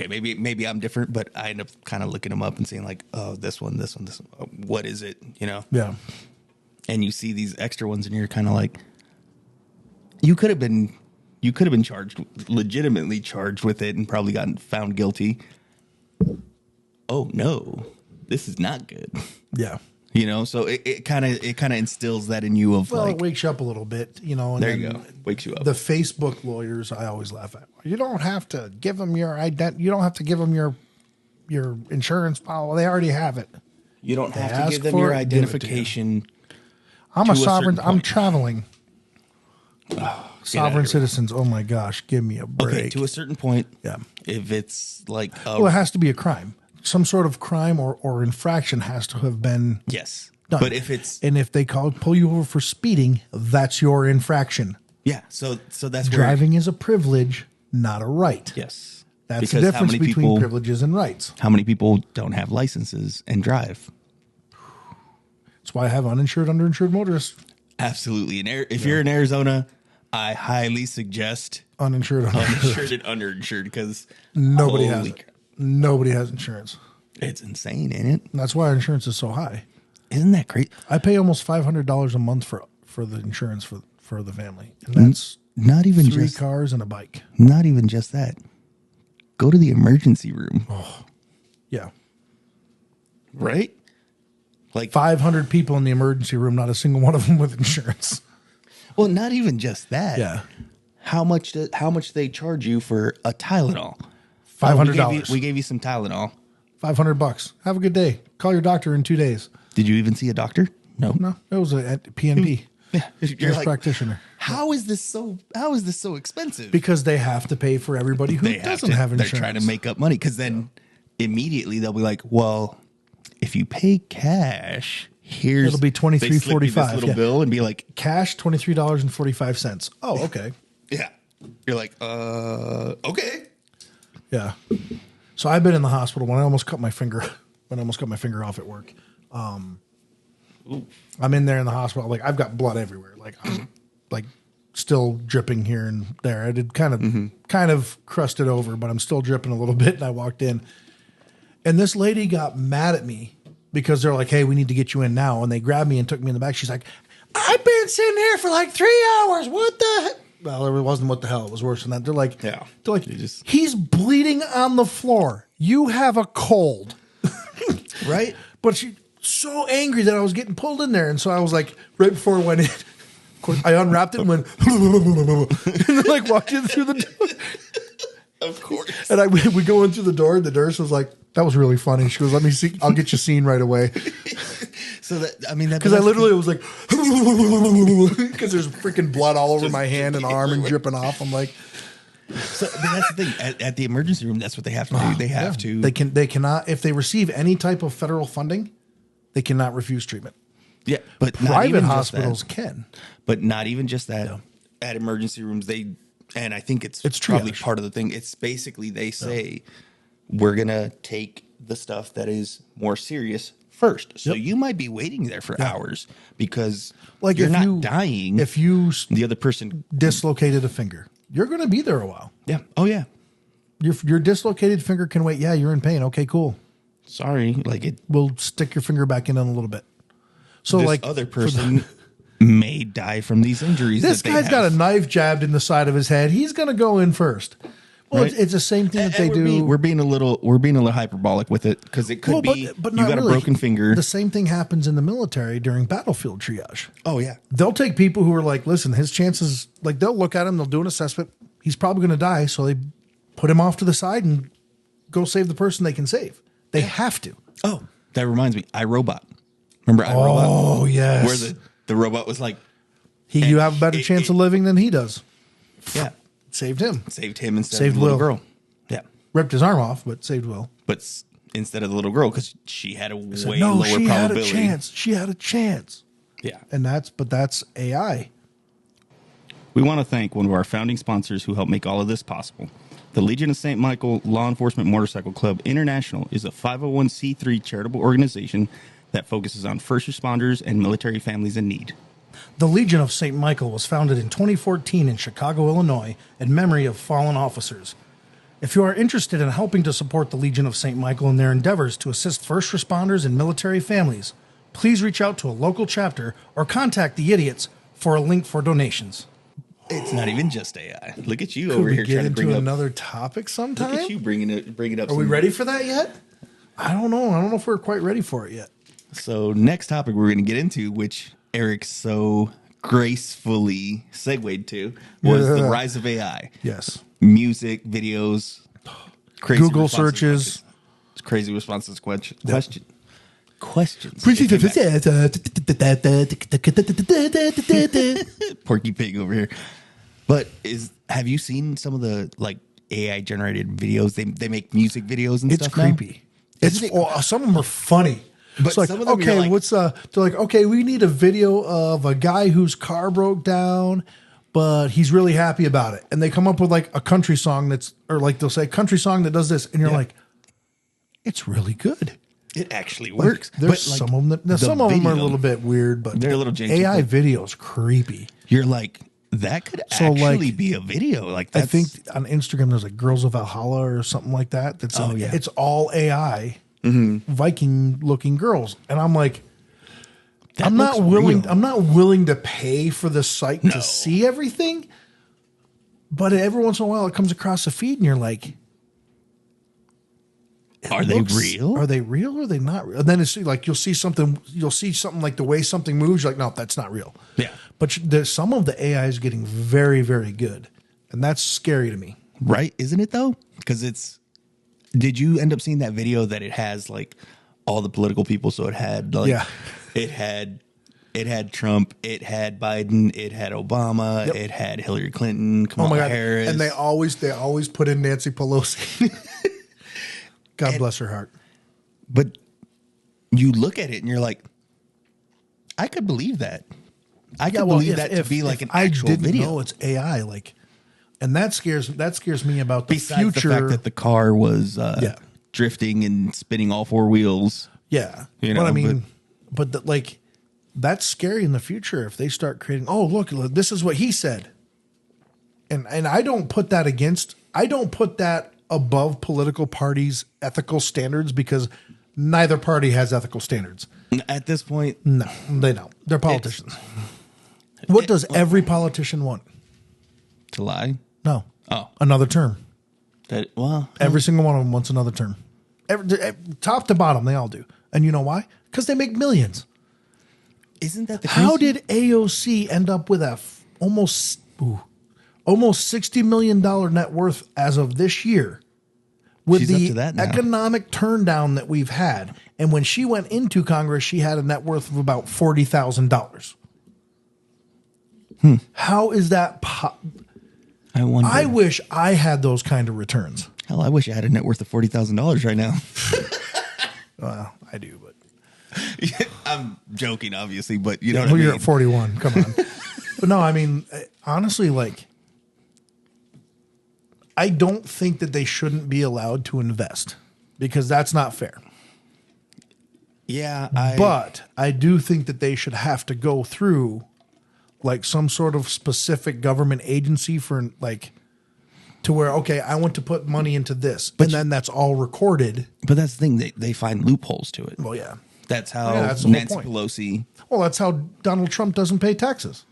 [SPEAKER 4] maybe I'm different, but I end up kind of looking them up and saying like, oh, this one. What is it? You know?
[SPEAKER 5] Yeah.
[SPEAKER 4] And you see these extra ones, and you're kind of like, you could have been legitimately charged with it, and probably gotten found guilty. Oh no, this is not good.
[SPEAKER 5] Yeah.
[SPEAKER 4] You know, so it kind of instills that in you of
[SPEAKER 5] it wakes you up a little bit, you know. And
[SPEAKER 4] there you go, wakes you up.
[SPEAKER 5] The Facebook lawyers, I always laugh at. You don't have to give them your You don't have to give them your insurance policy. They already have it.
[SPEAKER 4] You don't have to give them your identification.
[SPEAKER 5] I'm a sovereign. I'm traveling. Sovereign citizens. Oh my gosh, give me a break.
[SPEAKER 4] Okay, to a certain point.
[SPEAKER 5] Yeah.
[SPEAKER 4] If it's like,
[SPEAKER 5] it has to be a crime. Some sort of crime or infraction has to have been done.
[SPEAKER 4] But if
[SPEAKER 5] they pull you over for speeding, that's your infraction.
[SPEAKER 4] Yeah. So that's
[SPEAKER 5] driving is a privilege, not a right.
[SPEAKER 4] Yes.
[SPEAKER 5] That's
[SPEAKER 4] because
[SPEAKER 5] the difference between privileges and rights.
[SPEAKER 4] How many people don't have licenses and drive?
[SPEAKER 5] That's why I have uninsured, underinsured motorists.
[SPEAKER 4] Absolutely. And if you're in Arizona, I highly suggest
[SPEAKER 5] uninsured
[SPEAKER 4] and underinsured because
[SPEAKER 5] nobody has it. Nobody has insurance.
[SPEAKER 4] It's insane, ain't it?
[SPEAKER 5] That's why our insurance is so high.
[SPEAKER 4] Isn't that great?
[SPEAKER 5] I pay almost $500 a month for the insurance for the family, and that's
[SPEAKER 4] not even
[SPEAKER 5] 3 cars and a bike.
[SPEAKER 4] Not even just that. Go to the emergency room.
[SPEAKER 5] Oh, yeah.
[SPEAKER 4] Right? Like
[SPEAKER 5] 500 people in the emergency room, not a single one of them with insurance.
[SPEAKER 4] Well, not even just that.
[SPEAKER 5] Yeah.
[SPEAKER 4] How much they charge you for a Tylenol?
[SPEAKER 5] $500.
[SPEAKER 4] We gave you some Tylenol.
[SPEAKER 5] $500. Have a good day. Call your doctor in 2 days.
[SPEAKER 4] Did you even see a doctor? No.
[SPEAKER 5] It was a PNP.
[SPEAKER 4] Yeah, you're like,
[SPEAKER 5] practitioner.
[SPEAKER 4] How is this so expensive?
[SPEAKER 5] Because they have to pay for everybody who doesn't have insurance.
[SPEAKER 4] They're trying to make up money because then immediately they'll be like, well, if you pay cash,
[SPEAKER 5] it'll be $23.45.
[SPEAKER 4] This little bill and be like,
[SPEAKER 5] cash $23.45. Oh, okay.
[SPEAKER 4] Yeah. You're like, okay.
[SPEAKER 5] Yeah. So I've been in the hospital when I almost cut my finger. Off at work. I'm in there in the hospital. Like I've got blood everywhere. Like I'm like still dripping here and there. I did kind of crusted over, but I'm still dripping a little bit. And I walked in, and this lady got mad at me because they're like, "Hey, we need to get you in now." And they grabbed me and took me in the back. She's like, "I've been sitting here for like 3 hours. What the heck?" Well, it wasn't what the hell. It was worse than that. They're like, he's bleeding on the floor. You have a cold.
[SPEAKER 4] Right?
[SPEAKER 5] But she's so angry that I was getting pulled in there. And so I was like, right before I went in, of course, I unwrapped it and went, and like walked in through the door.
[SPEAKER 4] Of course.
[SPEAKER 5] And we go in through the door, and the nurse was like, that was really funny. She goes, let me see. I'll get you seen right away.
[SPEAKER 4] So
[SPEAKER 5] because I literally was like, because there's freaking blood all over my hand and arm and dripping off. I'm like,
[SPEAKER 4] so that's the thing. At the emergency room, that's what they have to do. They have to.
[SPEAKER 5] They cannot, if they receive any type of federal funding, they cannot refuse treatment.
[SPEAKER 4] Yeah, but
[SPEAKER 5] private hospitals can.
[SPEAKER 4] But not even just that. No. At emergency rooms, and I think it's probably part of the thing. It's basically they say we're gonna take the stuff that is more serious first. So you might be waiting there for hours because
[SPEAKER 5] like
[SPEAKER 4] you're not dying.
[SPEAKER 5] If the
[SPEAKER 4] other person
[SPEAKER 5] dislocated a finger, you're going to be there a while.
[SPEAKER 4] Yeah. Oh yeah.
[SPEAKER 5] Your dislocated finger can wait. Yeah, you're in pain. Okay, cool.
[SPEAKER 4] Sorry, like it.
[SPEAKER 5] We'll stick your finger back in a little bit. So
[SPEAKER 4] this
[SPEAKER 5] like
[SPEAKER 4] other person may die from these injuries.
[SPEAKER 5] This guy's got a knife jabbed in the side of his head. He's going to go in first. Well,
[SPEAKER 4] right?
[SPEAKER 5] it's the same thing that they do.
[SPEAKER 4] We're being a little hyperbolic with it because it could be
[SPEAKER 5] but
[SPEAKER 4] you
[SPEAKER 5] not
[SPEAKER 4] got
[SPEAKER 5] really.
[SPEAKER 4] a broken finger.
[SPEAKER 5] The same thing happens in the military during battlefield triage.
[SPEAKER 4] Oh yeah,
[SPEAKER 5] They'll take people who are like, listen, his chances, like they'll look at him, they'll do an assessment. He's probably going to die, so they put him off to the side and go save the person they can save. They have to.
[SPEAKER 4] Oh, that reminds me, iRobot. Remember iRobot?
[SPEAKER 5] Oh yes,
[SPEAKER 4] Where the robot was like,
[SPEAKER 5] you have a better chance of living than he does.
[SPEAKER 4] yeah,
[SPEAKER 5] Saved him.
[SPEAKER 4] saved him instead
[SPEAKER 5] Saved
[SPEAKER 4] of the little
[SPEAKER 5] Will.
[SPEAKER 4] girl. Yeah,
[SPEAKER 5] Ripped his arm off, but saved Will.
[SPEAKER 4] but instead of the little girl because she had a way
[SPEAKER 5] no,
[SPEAKER 4] lower
[SPEAKER 5] she
[SPEAKER 4] probability.
[SPEAKER 5] had a chance. She had a chance.
[SPEAKER 4] Yeah.
[SPEAKER 5] And that's AI.
[SPEAKER 4] We want to thank one of our founding sponsors who helped make all of this possible. The Legion of St. Michael Law Enforcement Motorcycle Club International is a 501c3 charitable organization that focuses on first responders and military families in need.
[SPEAKER 5] The Legion of St. Michael was founded in 2014 in Chicago, Illinois, in memory of fallen officers. If you are interested in helping to support the Legion of St. Michael in their endeavors to assist first responders and military families, please reach out to a local chapter or contact the Idiots for a link for donations.
[SPEAKER 4] It's not even just AI. Look at you
[SPEAKER 5] Could
[SPEAKER 4] over
[SPEAKER 5] we
[SPEAKER 4] here
[SPEAKER 5] get
[SPEAKER 4] trying to
[SPEAKER 5] into
[SPEAKER 4] bring up.
[SPEAKER 5] another topic sometime?
[SPEAKER 4] Look at you bringing it up.
[SPEAKER 5] Are we ready for that yet? I don't know. I don't know if we're quite ready for it yet.
[SPEAKER 4] So next topic we're going to get into, which Eric so gracefully segued to, was the rise of AI.
[SPEAKER 5] Yes.
[SPEAKER 4] Music, videos, crazy
[SPEAKER 5] Google
[SPEAKER 4] responses,
[SPEAKER 5] searches.
[SPEAKER 4] crazy responses, questions. Questions. Porky Pig over here. But have you seen some of the like AI generated videos? They make music videos and
[SPEAKER 5] It's
[SPEAKER 4] stuff. Now?
[SPEAKER 5] creepy. Some of them are funny.
[SPEAKER 4] But
[SPEAKER 5] It's like,
[SPEAKER 4] some of them you're
[SPEAKER 5] okay,
[SPEAKER 4] like-
[SPEAKER 5] they're like, okay, we need a video of a guy whose car broke down, but he's really happy about it. And they come up with like a country song they'll say country song that does this. And you're like, it's really good.
[SPEAKER 4] It actually
[SPEAKER 5] Like,
[SPEAKER 4] works.
[SPEAKER 5] there's
[SPEAKER 4] But, like,
[SPEAKER 5] some of them
[SPEAKER 4] the
[SPEAKER 5] some of them are a
[SPEAKER 4] video,
[SPEAKER 5] little bit weird, but
[SPEAKER 4] they're a little janky,
[SPEAKER 5] AI
[SPEAKER 4] but-
[SPEAKER 5] videos creepy.
[SPEAKER 4] You're like, that could
[SPEAKER 5] So,
[SPEAKER 4] actually
[SPEAKER 5] like,
[SPEAKER 4] be a video. Like
[SPEAKER 5] I
[SPEAKER 4] that's,
[SPEAKER 5] think on Instagram there's like Girls of Valhalla or something like that. That's
[SPEAKER 4] Oh, yeah.
[SPEAKER 5] it's all AI Viking looking girls, and I'm like,
[SPEAKER 4] that
[SPEAKER 5] I'm not
[SPEAKER 4] looks
[SPEAKER 5] willing.
[SPEAKER 4] real.
[SPEAKER 5] I'm not willing to pay for the site
[SPEAKER 4] No.
[SPEAKER 5] to see everything. But every once in a while, it comes across the feed, and you're like,
[SPEAKER 4] Are they real?
[SPEAKER 5] Are they real? Or are they not real? And then it's like you'll see something like the way something moves. You're like, no, that's not real.
[SPEAKER 4] Yeah.
[SPEAKER 5] But there's some of the AI is getting very, very good, and that's scary to me.
[SPEAKER 4] Right? Isn't it though? Because did you end up seeing that video that it has like all the political people? So it had like,
[SPEAKER 5] Yeah.
[SPEAKER 4] it had Trump, it had Biden, it had Obama,
[SPEAKER 5] Yep.
[SPEAKER 4] it had Hillary Clinton,
[SPEAKER 5] Oh
[SPEAKER 4] Kamala
[SPEAKER 5] my god!
[SPEAKER 4] Harris.
[SPEAKER 5] And they always put in Nancy Pelosi. God bless her heart.
[SPEAKER 4] But you look at it and you're like, I could believe that. I could believe that to be like an actual
[SPEAKER 5] I didn't
[SPEAKER 4] video.
[SPEAKER 5] know it's AI, like, and that scares me about the
[SPEAKER 4] Besides
[SPEAKER 5] future.
[SPEAKER 4] the fact that the car was
[SPEAKER 5] Yeah.
[SPEAKER 4] drifting and spinning all four wheels.
[SPEAKER 5] Yeah,
[SPEAKER 4] You know,
[SPEAKER 5] but I mean, like that's scary in the future if they start creating. Oh, look, this is what he said, and I don't put that against. I don't put that above political parties' ethical standards because neither party has ethical standards.
[SPEAKER 4] At this point,
[SPEAKER 5] No, they don't. They're politicians. What does every politician want?
[SPEAKER 4] to lie.
[SPEAKER 5] No.
[SPEAKER 4] Oh.
[SPEAKER 5] Another term.
[SPEAKER 4] Well,
[SPEAKER 5] Every single one of them wants another term. Top to bottom, they all do. And you know why? Because they make millions.
[SPEAKER 4] isn't that the
[SPEAKER 5] How
[SPEAKER 4] crazy-
[SPEAKER 5] did AOC end up with a almost $60 million net worth as of this year? With
[SPEAKER 4] She's up
[SPEAKER 5] the
[SPEAKER 2] to that now.
[SPEAKER 5] economic turndown that we've had. And when she went into Congress, she had a net worth of about $40,000. How is that?
[SPEAKER 4] I wonder.
[SPEAKER 5] I wish I had those kind of returns.
[SPEAKER 4] Hell, I wish I had a net worth of $40,000 right now.
[SPEAKER 5] Well, I do, but
[SPEAKER 4] I'm joking, obviously, but you know what
[SPEAKER 5] well,
[SPEAKER 4] I mean.
[SPEAKER 5] you're at 41. Come on. But no, I mean, honestly, like, I don't think that they shouldn't be allowed to invest because that's not fair.
[SPEAKER 4] Yeah,
[SPEAKER 5] But I do think that they should have to go through like some sort of specific government agency for like to where, okay, I want to put money into this. And then that's all recorded.
[SPEAKER 4] But that's the thing; they find loopholes to it.
[SPEAKER 5] Well, yeah.
[SPEAKER 4] That's how
[SPEAKER 5] Yeah, that's the whole
[SPEAKER 4] Nancy
[SPEAKER 5] point.
[SPEAKER 4] Pelosi.
[SPEAKER 5] Well, that's how Donald Trump doesn't pay taxes.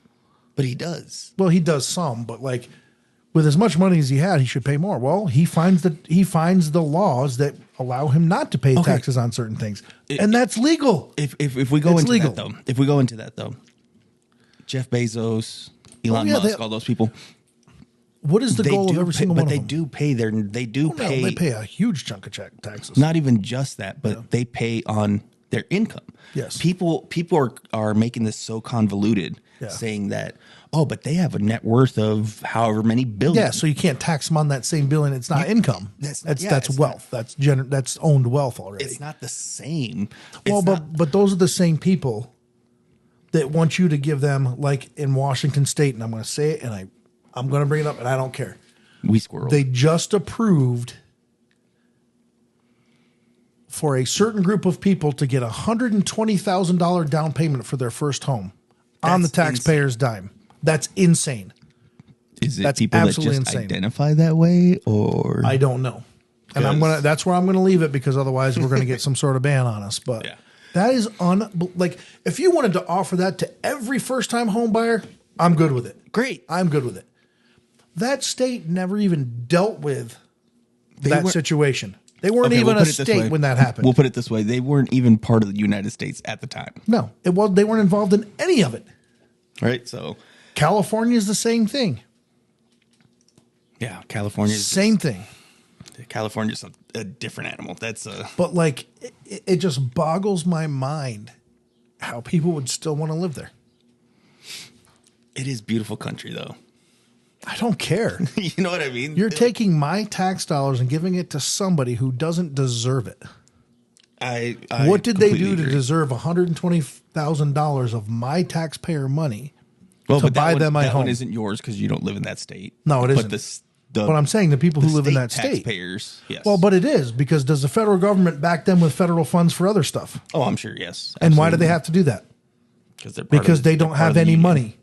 [SPEAKER 4] But he does.
[SPEAKER 5] Well, he does some, but like with as much money as he had, he should pay more. Well, he finds the laws that allow him not to pay taxes on certain things, and that's legal.
[SPEAKER 4] If we go into that though, Jeff Bezos, Elon Musk, all those people.
[SPEAKER 5] What is the goal of every single one of them?
[SPEAKER 4] But they do pay.
[SPEAKER 5] They pay a huge chunk of taxes.
[SPEAKER 4] Not even just that, but they pay on their income.
[SPEAKER 5] Yes.
[SPEAKER 4] People are making this so convoluted, saying that, but they have a net worth of however many billion.
[SPEAKER 5] Yeah, so you can't tax them on that same billion. It's not income. That's wealth. That's owned wealth already.
[SPEAKER 4] It's not the same.
[SPEAKER 5] But those are the same people that want you to give them, like in Washington State, and I'm going to say it, and I'm going to bring it up, and I don't care.
[SPEAKER 4] We squirrel.
[SPEAKER 5] They just approved for a certain group of people to get $120,000 down payment for their first home on the taxpayer's dime. That's insane.
[SPEAKER 4] Is it people that just identify that way, or
[SPEAKER 5] I don't know. And that's where I'm gonna leave it, because otherwise we're gonna get some sort of ban on us. But that is like, if you wanted to offer that to every first time home buyer, I'm good with it.
[SPEAKER 4] Great.
[SPEAKER 5] I'm good with it. That state never even dealt with that situation. They weren't even a state when that happened.
[SPEAKER 4] We'll put it this way. They weren't even part of the United States at the time.
[SPEAKER 5] No, they weren't involved in any of it.
[SPEAKER 4] Right. So
[SPEAKER 5] California is the same thing.
[SPEAKER 4] Yeah. California is
[SPEAKER 5] same thing.
[SPEAKER 4] California's a different animal.
[SPEAKER 5] But like, it just boggles my mind how people would still want to live there.
[SPEAKER 4] It is beautiful country, though.
[SPEAKER 5] I don't care.
[SPEAKER 4] You know what I mean?
[SPEAKER 5] You're taking my tax dollars and giving it to somebody who doesn't deserve it. What did they do to deserve $120,000 of my taxpayer money to buy them my home?
[SPEAKER 4] That one isn't yours because you don't live in that state.
[SPEAKER 5] No, it isn't. But I'm saying the people who live in that state.
[SPEAKER 4] Taxpayers, yes.
[SPEAKER 5] Well, but it is, because does the federal government back them with federal funds for other stuff?
[SPEAKER 4] Oh, I'm sure, yes. Absolutely.
[SPEAKER 5] And why do they have to do that? Because they don't have any money.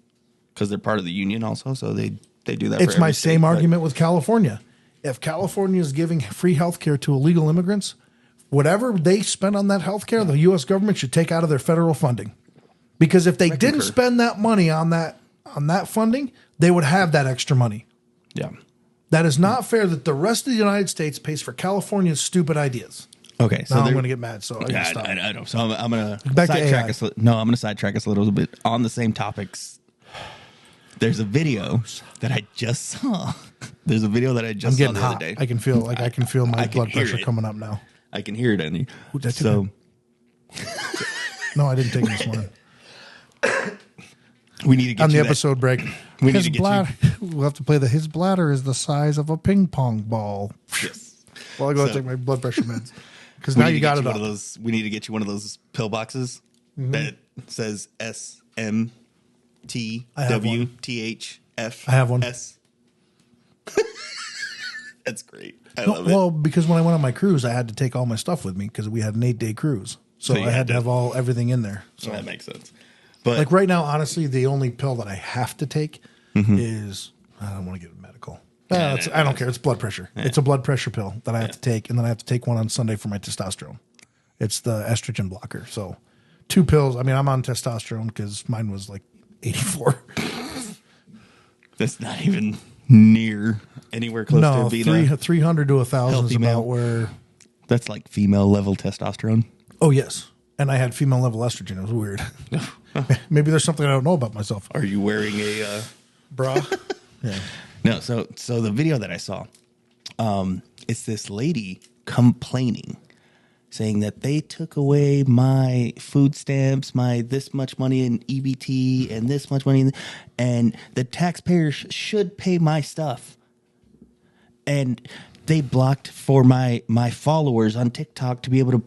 [SPEAKER 4] Because they're part of the union also, so they do that.
[SPEAKER 5] It's my same argument with California. If California is giving free health care to illegal immigrants, whatever they spend on that health care, the U.S. government should take out of their federal funding. Because if they didn't spend that money on that funding, they would have that extra money.
[SPEAKER 4] Yeah.
[SPEAKER 5] That is not fair that the rest of the United States pays for California's stupid ideas.
[SPEAKER 4] Okay, so
[SPEAKER 5] now I'm going to get mad. So
[SPEAKER 4] I know. So I'm going to sidetrack us. No, I'm going to sidetrack us a little bit on the same topics. There's a video that I just saw. I'm getting
[SPEAKER 5] hot.
[SPEAKER 4] Other day.
[SPEAKER 5] I can feel my blood pressure coming up now.
[SPEAKER 4] I can hear it, Andy.
[SPEAKER 5] So, no, I didn't take it this morning.
[SPEAKER 4] We need to get
[SPEAKER 5] on the episode break.
[SPEAKER 4] We need to get you.
[SPEAKER 5] We'll have to play his bladder is the size of a ping pong ball.
[SPEAKER 4] Yes.
[SPEAKER 5] Well, I go take my blood pressure meds, because now you got it.
[SPEAKER 4] We need to get you one of those pill boxes that says SMTWTHF.
[SPEAKER 5] I have one.
[SPEAKER 4] S. That's great. I love it.
[SPEAKER 5] Well, because when I went on my cruise, I had to take all my stuff with me because we had an 8-day cruise, so I had to have everything in there. So
[SPEAKER 4] that makes sense. But
[SPEAKER 5] like right now, honestly, the only pill that I have to take is, I don't want to get medical. I don't care. It's blood pressure. Yeah. It's a blood pressure pill that I have to take, and then I have to take one on Sunday for my testosterone. It's the estrogen blocker. So 2 pills. I mean, I'm on testosterone because mine was like 84.
[SPEAKER 4] That's not even near anywhere close to being
[SPEAKER 5] 300 to 1,000 is about where.
[SPEAKER 4] That's like female level testosterone.
[SPEAKER 5] Oh, yes. And I had female level estrogen. It was weird. Maybe there's something I don't know about myself.
[SPEAKER 4] Are you wearing a
[SPEAKER 5] bra? Yeah.
[SPEAKER 4] No. So the video that I saw, it's this lady complaining, saying that they took away my food stamps, my this much money in EBT, and this much money, and the taxpayers should pay my stuff. And they blocked for my followers on TikTok to be able to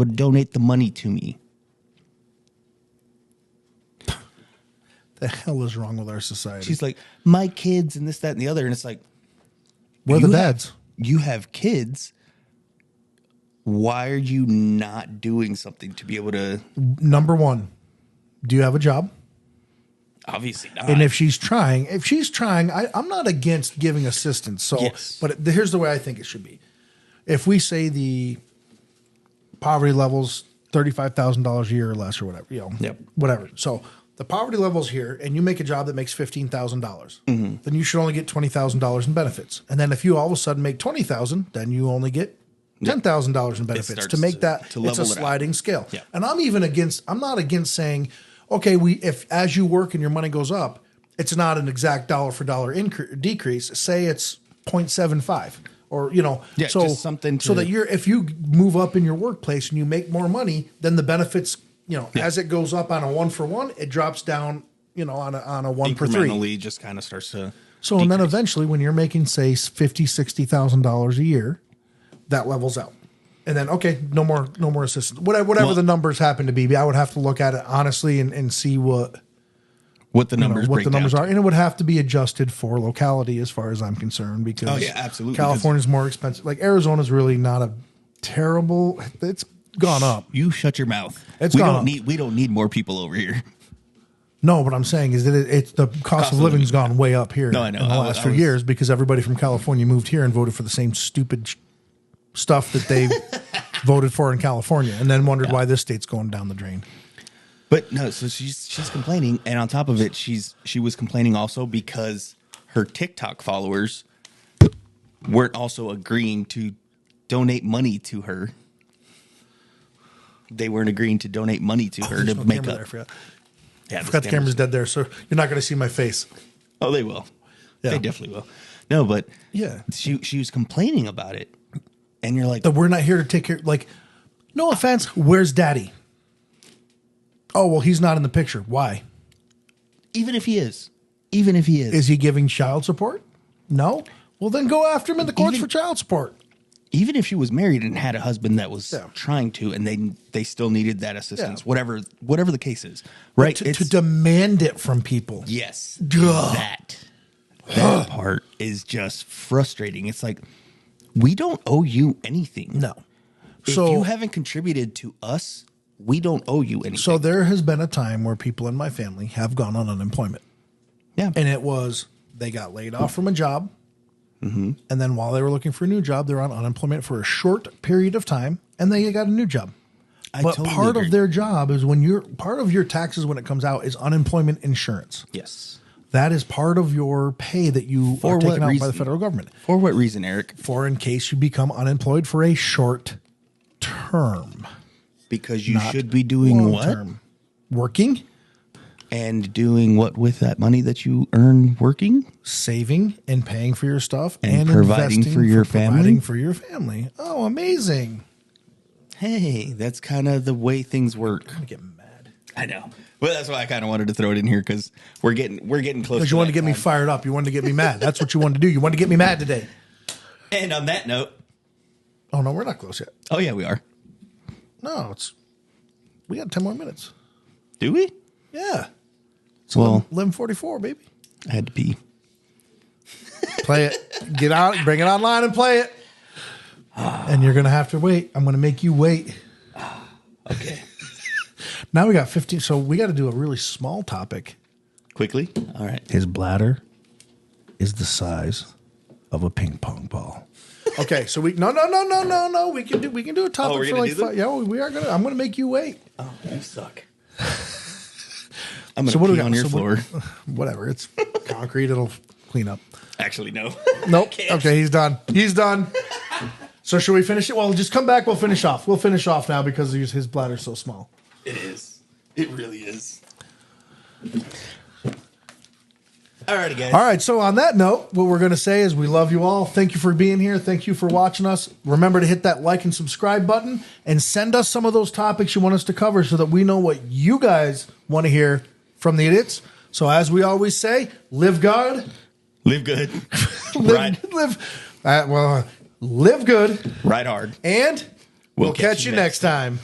[SPEAKER 4] donate the money to me.
[SPEAKER 5] The hell is wrong with our society?
[SPEAKER 4] She's like, my kids and this, that, and the other. And it's like,
[SPEAKER 5] where are the dads?
[SPEAKER 4] You have kids. Why are you not doing something to be able to?
[SPEAKER 5] Number one, do you have a job?
[SPEAKER 4] Obviously not.
[SPEAKER 5] And if she's trying, I'm not against giving assistance. So,
[SPEAKER 4] yes.
[SPEAKER 5] But here's the way I think it should be. If we say the poverty levels $35,000 a year or less or whatever,
[SPEAKER 4] Yep.
[SPEAKER 5] whatever. So the poverty level's here and you make a job that makes $15,000, then you should only get $20,000 in benefits. And then if you all of a sudden make $20,000, then you only get $10,000 in benefits to make it's a sliding scale.
[SPEAKER 4] Yeah.
[SPEAKER 5] And I'm not against saying, okay, if as you work and your money goes up, it's not an exact dollar for dollar decrease. Say it's 0.75 or,
[SPEAKER 4] just something
[SPEAKER 5] so that if you move up in your workplace and you make more money, then the benefits, as it goes up on a 1-for-1, it drops down, on a 1 per 3.
[SPEAKER 4] Incrementally just kind of starts to
[SPEAKER 5] So, and then eventually when you're making, say, $50,000, $60,000 a year, that levels out. And then, okay, no more assistance. Whatever the numbers happen to be, I would have to look at it honestly and see what
[SPEAKER 4] the numbers
[SPEAKER 5] are. And it would have to be adjusted for locality as far as I'm concerned, because
[SPEAKER 4] absolutely.
[SPEAKER 5] California's more expensive. Like Arizona's really not a terrible, it's gone up.
[SPEAKER 4] You shut your mouth.
[SPEAKER 5] We
[SPEAKER 4] don't need more people over here.
[SPEAKER 5] No, what I'm saying is that it's the cost of living's gone way up here
[SPEAKER 4] No, I know.
[SPEAKER 5] in the last few years because everybody from California moved here and voted for the same stupid stuff that they voted for in California, and then wondered why this state's going down the drain.
[SPEAKER 4] But no, so she's complaining, and on top of it, she was complaining also because her TikTok followers weren't also agreeing to donate money to her. They weren't agreeing to donate money to her to make up.
[SPEAKER 5] I forgot the camera's dead there, so you're not going to see my face.
[SPEAKER 4] Oh, they will.
[SPEAKER 5] Yeah.
[SPEAKER 4] They definitely will. No, but
[SPEAKER 5] yeah,
[SPEAKER 4] she was complaining about it, and you're like,
[SPEAKER 5] that we're not here to take care. Like, no offense, where's Daddy? Oh, well, he's not in the picture. Why?
[SPEAKER 4] Even if he is,
[SPEAKER 5] is he giving child support? No. Well, then go after him in the courts for child support.
[SPEAKER 4] Even if she was married and had a husband that was trying to, and they still needed that assistance, whatever the case is, right?
[SPEAKER 5] To demand it from people.
[SPEAKER 4] Yes.
[SPEAKER 5] Ugh.
[SPEAKER 4] That part is just frustrating. It's like, we don't owe you anything.
[SPEAKER 5] No.
[SPEAKER 4] If you haven't contributed to us, we don't owe you anything.
[SPEAKER 5] So there has been a time where people in my family have gone on unemployment.
[SPEAKER 4] Yeah.
[SPEAKER 5] And it was, they got laid off from a job. Mm-hmm. And then while they were looking for a new job, they were on unemployment for a short period of time, and they got a new job. But totally part of their job is part of your taxes when it comes out is unemployment insurance.
[SPEAKER 4] Yes.
[SPEAKER 5] That is part of your pay that you are taken out by the federal government.
[SPEAKER 4] For what reason, Eric?
[SPEAKER 5] For in case you become unemployed for a short term.
[SPEAKER 4] Because you should be doing what?
[SPEAKER 5] Term. Working.
[SPEAKER 4] And doing what with that money that you earn working?
[SPEAKER 5] Saving and paying for your stuff.
[SPEAKER 4] And providing for your family?
[SPEAKER 5] Providing for your family. Oh, amazing.
[SPEAKER 4] Hey, that's kind of the way things work.
[SPEAKER 5] I'm going to get mad.
[SPEAKER 4] I know. Well, that's why I kind of wanted to throw it in here, because we're getting close.
[SPEAKER 5] Because you wanted to get me fired up. You wanted to get me mad. That's what you wanted to do. You wanted to get me mad today.
[SPEAKER 4] And on that note.
[SPEAKER 5] Oh, no, we're not close yet.
[SPEAKER 4] Oh, yeah, we are.
[SPEAKER 5] No, we got 10 more minutes.
[SPEAKER 4] Do we?
[SPEAKER 5] Yeah. It's 11:44, baby.
[SPEAKER 4] I had to pee.
[SPEAKER 5] Play it. Get out. Bring it online and play it. And you're going to have to wait. I'm going to make you wait.
[SPEAKER 4] Okay.
[SPEAKER 5] Now we got 15. So we got to do a really small topic.
[SPEAKER 4] Quickly? All right.
[SPEAKER 5] His bladder is the size of a ping pong ball. Okay, so no. We can do a topic for like 5. Yeah, we are gonna. I'm gonna make you wait.
[SPEAKER 4] Oh, you suck. I'm gonna pee on your floor.
[SPEAKER 5] Whatever. It's concrete. It'll clean up.
[SPEAKER 4] Actually, no.
[SPEAKER 5] Nope. Okay, he's done. So should we finish it? Well, just come back. We'll finish off. We'll finish off now because his bladder's so small.
[SPEAKER 4] It is. It really is. All righty, guys.
[SPEAKER 5] All right, so on that note, what we're going to say is we love you all. Thank you for being here. Thank you for watching us. Remember to hit that like and subscribe button and send us some of those topics you want us to cover so that we know what you guys want to hear from the idiots. So as we always say, live God.
[SPEAKER 4] Live good.
[SPEAKER 5] Live good.
[SPEAKER 4] Ride hard.
[SPEAKER 5] And we'll catch you next time.